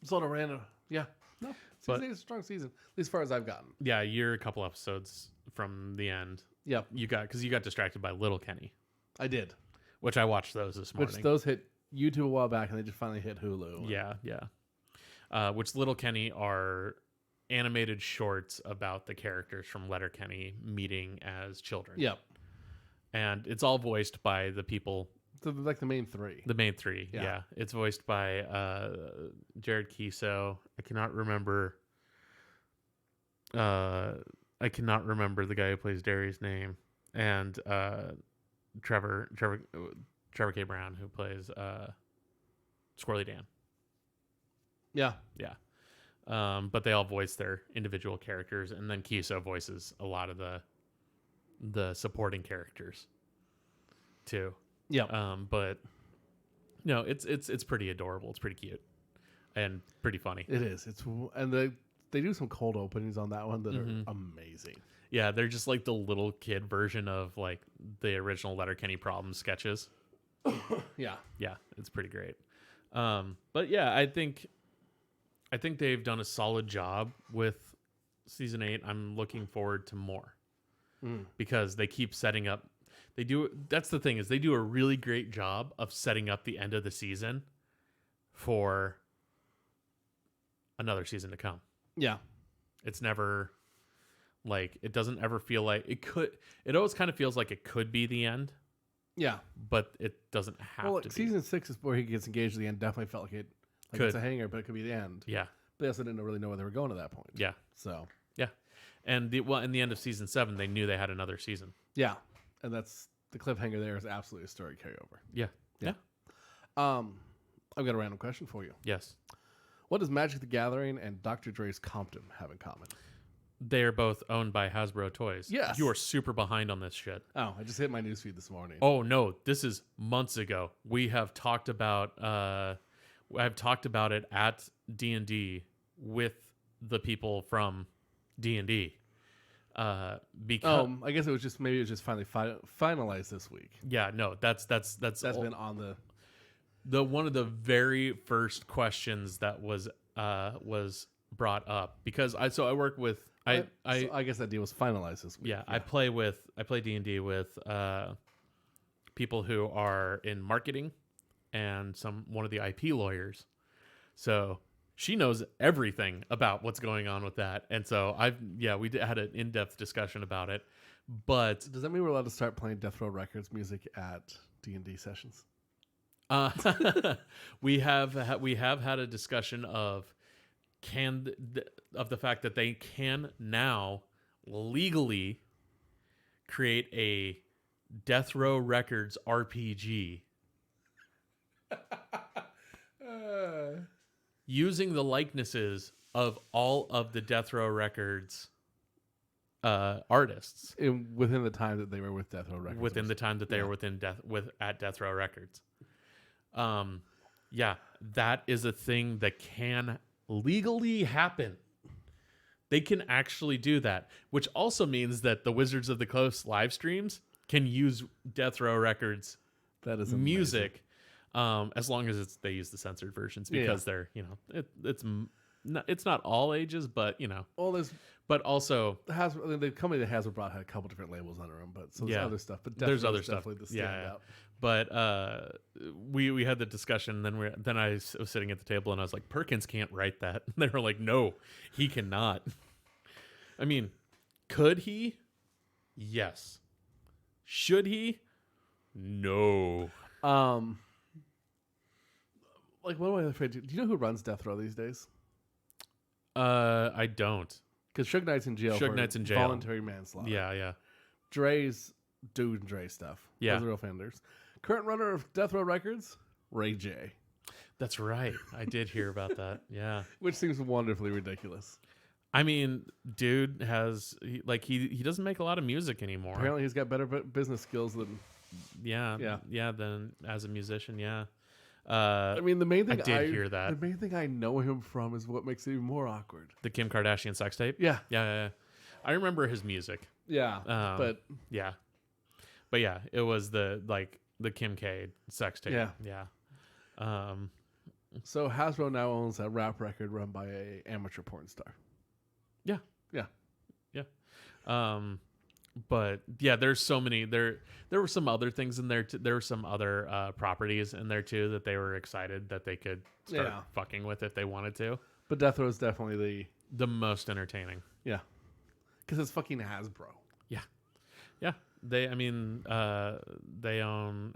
Sort of random. Yeah. No. Season 8 is a strong season, at least as far as I've gotten. Yeah, you're a couple episodes from the end. Yep. Because you got distracted by Letterkenny. I did. Which I watched those this morning. Which those hit YouTube a while back, and they just finally hit Hulu. Yeah. Which Letterkenny are animated shorts about the characters from Letterkenny meeting as children. Yep. And it's all voiced by the people. So like the main three. The main three, yeah. It's voiced by Jared Kiso. I cannot remember the guy who plays Derry's name. And Trevor K. Brown, who plays Squirrely Dan. Yeah. Yeah. But they all voice their individual characters, and then Kiso voices a lot of the supporting characters too. Yeah. But no, it's pretty adorable. It's pretty cute and pretty funny. It is. And they do some cold openings on that one that are amazing. Yeah, they're just like the little kid version of like the original Letterkenny Problems sketches. Yeah. Yeah, it's pretty great. But yeah, I think they've done a solid job with season 8. I'm looking forward to more because they keep setting up. That's the thing, is they do a really great job of setting up the end of the season for another season to come. Yeah. It's never like, it doesn't ever feel like it could. It always kind of feels like it could be the end. Yeah. But it doesn't have to be. Season 6 is where he gets engaged at the end. Definitely felt like it's a hanger, but it could be the end. Yeah. But they also didn't really know where they were going at that point. Yeah. So. Yeah. And in the end of season 7, they knew they had another season. Yeah. And that's the cliffhanger there is absolutely a story carryover. Yeah. Yeah. I've got a random question for you. Yes. What does Magic the Gathering and Dr. Dre's Compton have in common? They are both owned by Hasbro Toys. Yes. You are super behind on this shit. Oh, I just hit my newsfeed this morning. Oh no, this is months ago. We have talked about I've talked about it at D&D with the people from D&D. Because I guess it was just finally finalized this week. yeah, no, that's Been on the one of the very first questions that was brought up because I work with so I guess that deal was finalized this week. yeah. I play D&D with people who are in marketing and one of the IP lawyers. So she knows everything about what's going on with that. And so we had an in-depth discussion about it. But Does that mean we're allowed to start playing Death Row Records music at D&D sessions? we have had a discussion of the fact that they can now legally create a Death Row Records RPG using the likenesses of all of the Death Row Records artists Within the time that they were with Death Row Records. within the time that they were at Death Row Records. Yeah, that is a thing that can legally happen. They can actually do that, which also means that the Wizards of the Coast live streams can use Death Row Records that is amazing. music, as long as they use the censored versions because they're it's not all ages, but but also the company that Hasbro brought had a couple different labels under them, but there's other stuff. But there's other stuff. Definitely the standout. But we had the discussion. Then I was sitting at the table and I was like, Perkins can't write that. And they were like, no, he cannot. I mean, could he? Yes. Should he? No. Like, what am I afraid to? Do you know who runs Death Row these days? I don't. Because Suge Knight's in jail. Voluntary manslaughter. Yeah. Dre's doing Dre stuff. Yeah. Those are offenders. Current runner of Death Row Records, Ray J. That's right. I did hear about that. Yeah. Which seems wonderfully ridiculous. I mean, dude he doesn't make a lot of music anymore. Apparently, he's got better business skills than than as a musician. Yeah. I mean, the main thing I did hear that. The main thing I know him from is what makes it even more awkward. The Kim Kardashian sex tape. Yeah. I remember his music. Yeah, but yeah, it was the Kim K sex tape. Yeah. So Hasbro now owns a rap record run by a amateur porn star. Yeah. But yeah, there's so many. There were some other things in there. There were some other properties in there too that they were excited that they could start fucking with if they wanted to. But Death Row is definitely the most entertaining. Yeah, because it's fucking Hasbro. Yeah. They own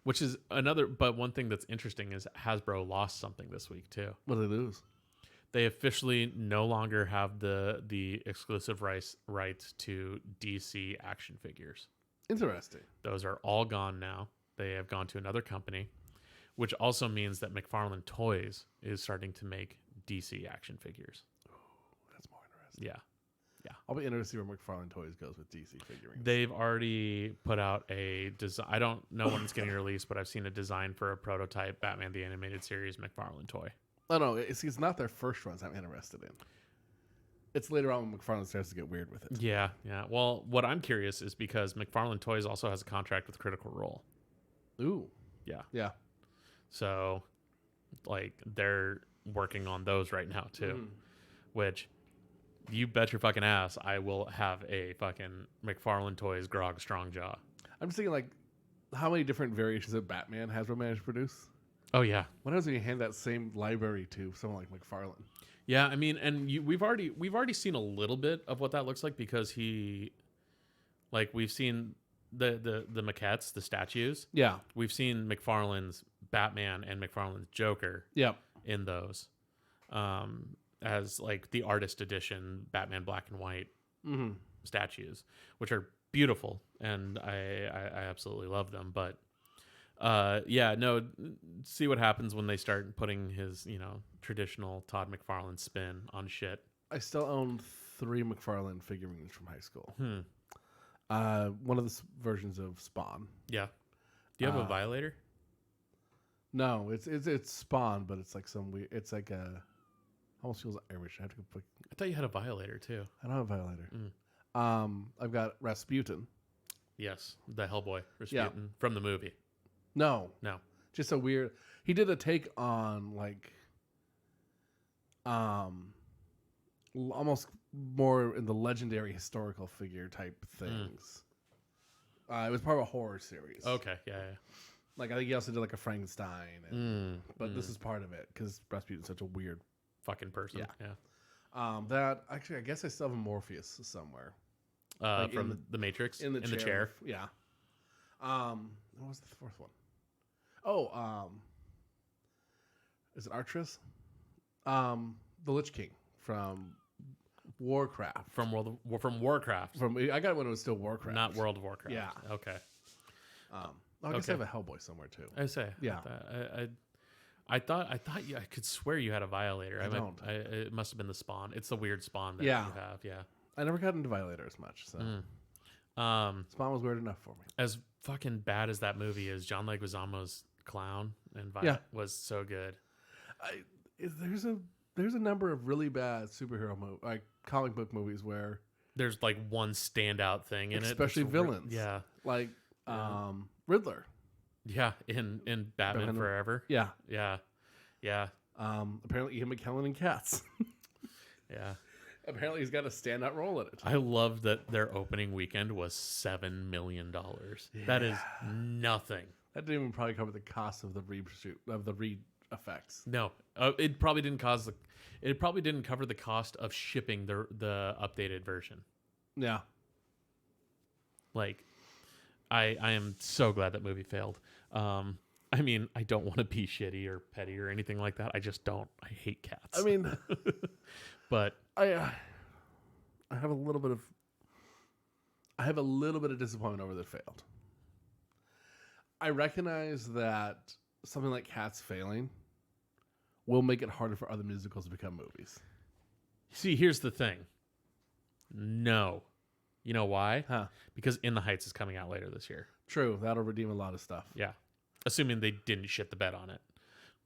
which is another. But one thing that's interesting is Hasbro lost something this week too. What did they lose? They officially no longer have the exclusive rights to DC action figures. Interesting. Those are all gone now. They have gone to another company, which also means that McFarlane Toys is starting to make DC action figures. Ooh, that's more interesting. Yeah. I'll be interested to see where McFarlane Toys goes with DC figurines. They've already put out a design. I don't know when it's getting released, but I've seen a design for a prototype Batman the Animated Series McFarlane toy. Oh, no, it's not their first ones I'm interested in. It's later on when McFarlane starts to get weird with it. Yeah. Well, what I'm curious is because McFarlane Toys also has a contract with Critical Role. Ooh. Yeah. So, they're working on those right now, too. Which, you bet your fucking ass I will have a fucking McFarlane Toys Grog Strongjaw. I'm just thinking, how many different variations of Batman Hasbro managed to produce? Oh yeah. When else do you hand that same library to someone like McFarlane? Yeah, I mean, and we've already seen a little bit of what that looks like because we've seen the maquettes, the statues. Yeah, we've seen McFarlane's Batman and McFarlane's Joker. Yeah, in those, as the artist edition Batman black and white statues, which are beautiful, and I absolutely love them, but. See what happens when they start putting his, traditional Todd McFarlane spin on shit. I still own 3 McFarlane figurines from high school. One of the versions of Spawn. Yeah. Do you have a Violator? No, it's Spawn, but it's some weird. It's almost feels Irish. I thought you had a Violator too. I don't have a Violator. I've got Rasputin. Yes, the Hellboy Rasputin from the movie. No, No. just a weird. He did a take on like, almost more in the legendary historical figure type things. It was part of a horror series. Okay, yeah. Like I think he also did like a Frankenstein, but this is part of it because Rasputin's such a weird Fucking person. Yeah. that actually, I guess I still have a Morpheus somewhere. From the Matrix In the chair. Yeah. What was the fourth one? Oh, is it Artress? The Lich King from Warcraft. From Warcraft. I got it when it was still Warcraft, Not World of Warcraft. Yeah. Okay. I guess I have a Hellboy somewhere too. I say. Yeah. I thought I could swear you had a Violator. I don't. It must have been the Spawn. It's the weird Spawn that Yeah. you have. Yeah. I never got into Violator as much, so Spawn was weird enough for me. As fucking bad as that movie is, John Leguizamo's clown and was so good. There's a number of really bad superhero comic book movies where There's like one standout thing in especially it. villains. Yeah. Like Riddler. Yeah. In Batman Forever. Yeah. Yeah. Yeah. Apparently Ian McKellen in Cats. Yeah. Apparently he's got a standout role in it. I love that their opening weekend was $7 million. That is nothing. That didn't even probably cover the cost of the reshoot of the effects. No, it probably didn't cover the cost of shipping the updated version. Yeah. Like, I am so glad that movie failed. I mean, I don't want to be shitty or petty or anything like that. I just don't. I hate cats. I mean, but I have a little bit of disappointment over that failed. I recognize that something like Cats failing will make it harder for other musicals to become movies. see, here's the thing. No. You know why? Huh. Because In the Heights is coming out later this year. True. That'll redeem a lot of stuff. Yeah. Assuming they didn't shit the bed on it.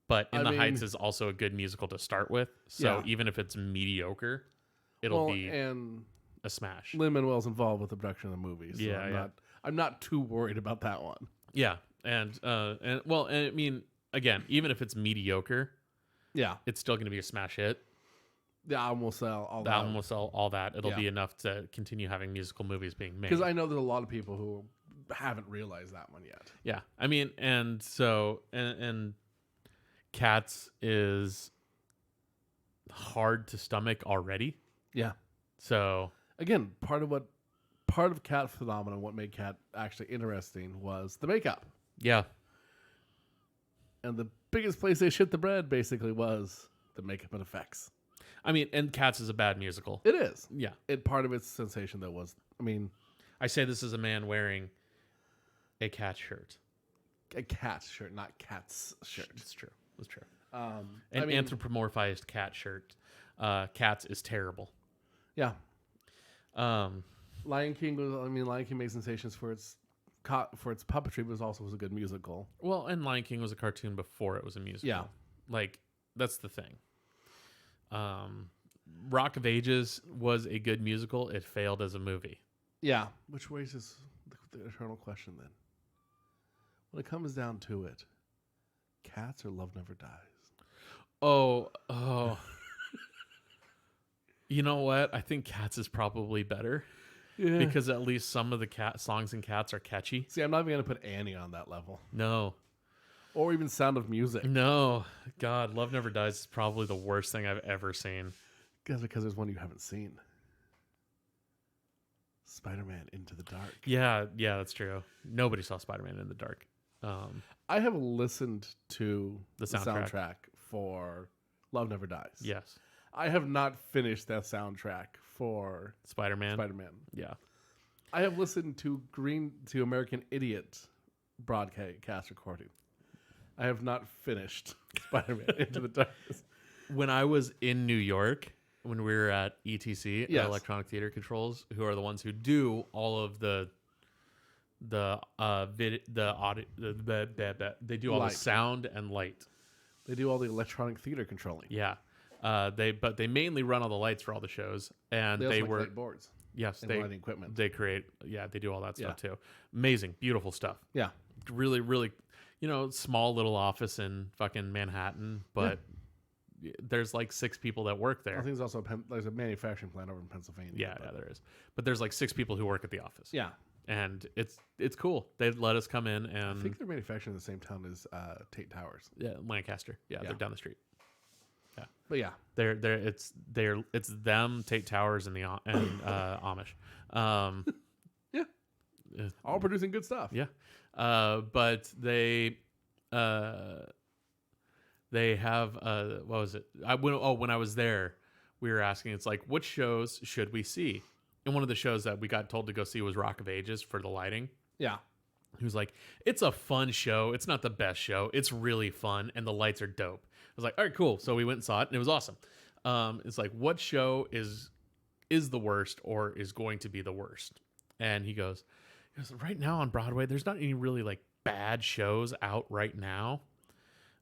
But In the Heights is also a good musical to start with. So even if it's mediocre, it'll be and a smash. Lin-Manuel's involved with the production of the movie. So I'm not too worried about that one. Yeah. And I mean, again, even if it's mediocre, it's still going to be a smash hit. The album will sell all that. The album will sell all that. It'll be enough to continue having musical movies being made. Because I know there's a lot of people who haven't realized that one yet. Yeah. I mean, and so, and Cats is hard to stomach already. Yeah. So, again, part of Cat phenomenon, what made Cat actually interesting was the makeup. yeah. And the biggest place they shit the bread basically was the makeup and effects. I mean, and Cats is a bad musical. It is. Yeah. Part of its sensation though was, I say this as a man wearing a cat shirt. a cat shirt, not Cat's shirt. It's true. It's true. An Anthropomorphized cat shirt. Cats is terrible. Yeah. Lion King made sensations for its puppetry, but it also was a good musical. Well, and Lion King was a cartoon before it was a musical. Yeah. Like, that's the thing. Rock of Ages was a good musical. It failed as a movie. Yeah. Which raises the eternal question then. When it comes down to it, Cats or Love Never Dies? Oh. You know what? I think Cats is probably better. Yeah. Because at least some of the cat songs in Cats are catchy. See, I'm not even going to put Annie on that level. No. Or even Sound of Music. No. God, Love Never Dies is probably the worst thing I've ever seen. That's because there's one you haven't seen. Spider-Man Into the Dark. Yeah, that's true. Nobody saw Spider-Man in the Dark. I have listened to the soundtrack for Love Never Dies. Yes. I have not finished that soundtrack for Spider-Man. Yeah. I have listened to American Idiot broadcast recording. I have not finished Spider-Man Into the Darkness. When I was in New York, when we were at ETC, Yes. Electronic Theater Controls, who are the ones who do all of they do all Light. the sound and light. They do all the electronic theater controlling. Yeah. They mainly run all the lights for all the shows, and They also they make were light boards. Yes, and lighting equipment. they create. Yeah, they do all that stuff too. Amazing, beautiful stuff. Yeah. Really, really, small little office in fucking Manhattan, but there's like 6 people that work there. I think there's also there's a manufacturing plant over in Pennsylvania. Yeah, there is. But there's like 6 people who work at the office. Yeah. And it's cool. They let us come in and I think they're manufacturing in the same town as Tate Towers. yeah, Lancaster. Yeah, they're down the street. Yeah, But yeah, it's them, Tate Towers, and the Amish. yeah, all producing good stuff. Yeah, but they have what was it? When I was there, we were asking. It's like, what shows should we see? And one of the shows that we got told to go see was Rock of Ages for the lighting. Yeah. He was like, it's a fun show. It's not the best show. It's really fun, and the lights are dope. I was like, all right, cool. So we went and saw it, and it was awesome. It's like, what show is the worst or is going to be the worst? And he goes, right now on Broadway, there's not any really like bad shows out right now.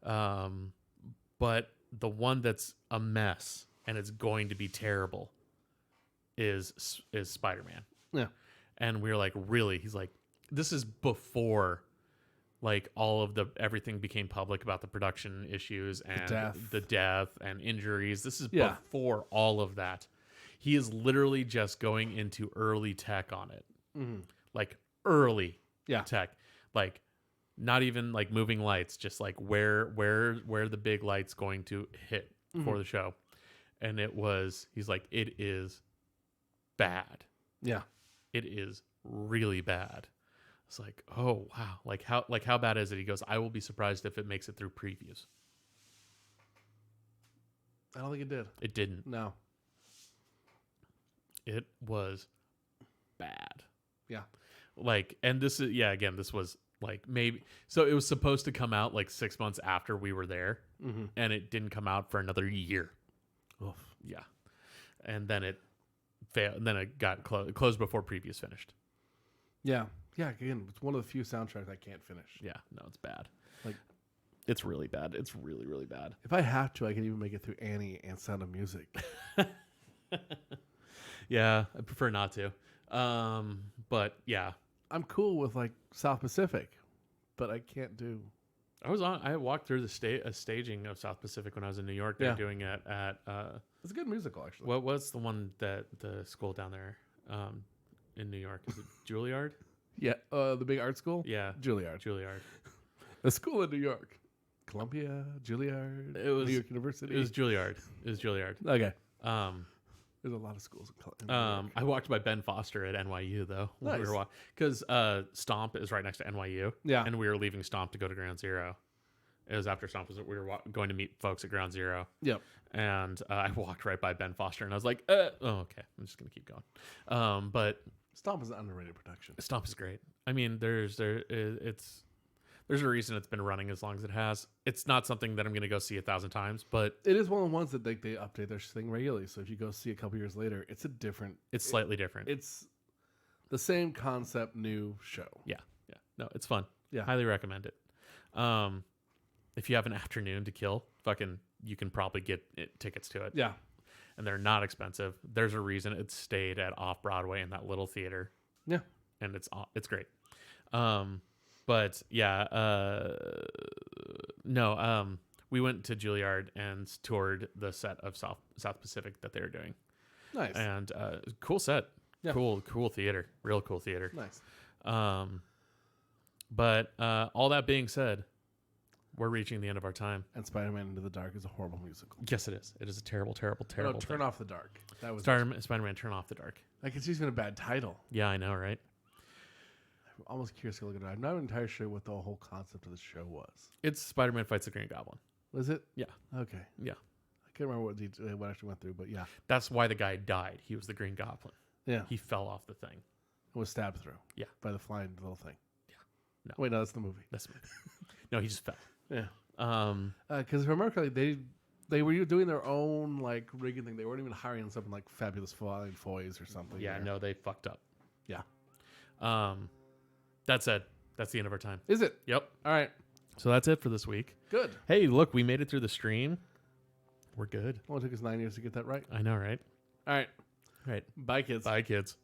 But the one that's a mess and it's going to be terrible is Spider-Man. Yeah. And we were like, really? He's like, this is before like all of everything became public about the production issues and the death and injuries. This is before all of that. He is literally just going into early tech on it. Mm-hmm. Like early tech. Like not even like moving lights, just like where the big light's going to hit for the show. And he's like, it is bad. Yeah. It is really bad. It's like, oh wow. Like how bad is it? He goes, I will be surprised if it makes it through previews. I don't think it did. It didn't. No. It was bad. Yeah. Like, and this was like maybe, so it was supposed to come out like 6 months after we were there, and it didn't come out for another year. Oof. Yeah. And then it failed, and then it got closed before previews finished. Yeah. Yeah, again, it's one of the few soundtracks I can't finish. Yeah, no, it's bad. Like, it's really bad. It's really, really bad. If I have to, I can even make it through Annie and Sound of Music. Yeah, I prefer not to. But yeah, I'm cool with like South Pacific, but I can't do. I walked through a staging of South Pacific when I was in New York. They're doing it at It's a good musical, actually. what's the one that the school down there in New York? Is it Juilliard? Yeah, the big art school. Yeah, Juilliard. The school in New York, Columbia, Juilliard. It was New York University. It was Juilliard. Okay. There's a lot of schools in New York. I walked by Ben Foster at NYU though. Nice. Because Stomp is right next to NYU. Yeah. And we were leaving Stomp to go to Ground Zero. It was after Stomp. We were going to meet folks at Ground Zero. Yep. And I walked right by Ben Foster, and I was like, "Oh, okay. I'm just gonna keep going." But Stomp is an underrated production. Stomp is great. I mean, there's a reason it's been running as long as it has. It's not something that I'm gonna go see 1,000 times, but it is one of the ones that they update their thing regularly. So if you go see a couple years later, it's slightly different. It's the same concept, new show. Yeah. No, it's fun. Yeah, highly recommend it. If you have an afternoon to kill, you can probably get tickets to it. Yeah. And they're not expensive. There's a reason it stayed at Off-Broadway in that little theater. Yeah. And it's great. But yeah, we went to Juilliard and toured the set of South Pacific that they were doing. Nice. And cool set. Yeah. Cool theater. Real cool theater. Nice. But all that being said, we're reaching the end of our time. And Spider-Man Into the Dark is a horrible musical. Yes, it is. It is a terrible Turn Off the Dark. That was Spider-Man Turn Off the Dark. Like, it's even a bad title. Yeah, I know, right? I'm almost curious to look at it. I'm not entirely sure what the whole concept of the show was. It's Spider-Man fights the Green Goblin. Was it? Yeah. Okay. Yeah. I can't remember what actually went through, but yeah. That's why the guy died. He was the Green Goblin. Yeah. He fell off the thing. And was stabbed through. Yeah. By the flying little thing. Yeah. No. Wait, no, that's the movie. That's the movie. No, he just fell. Yeah. Because if I remember correctly, they were doing their own like rigging thing. They weren't even hiring something like Fabulous Flying Foys or something. Yeah, no, they fucked up. Yeah. That said, that's the end of our time. Is it? Yep. All right. So that's it for this week. Good. Hey, look, we made it through the stream. We're good. Well, it took us 9 years to get that right. I know, right? All right. Right. Bye, kids. Bye, kids.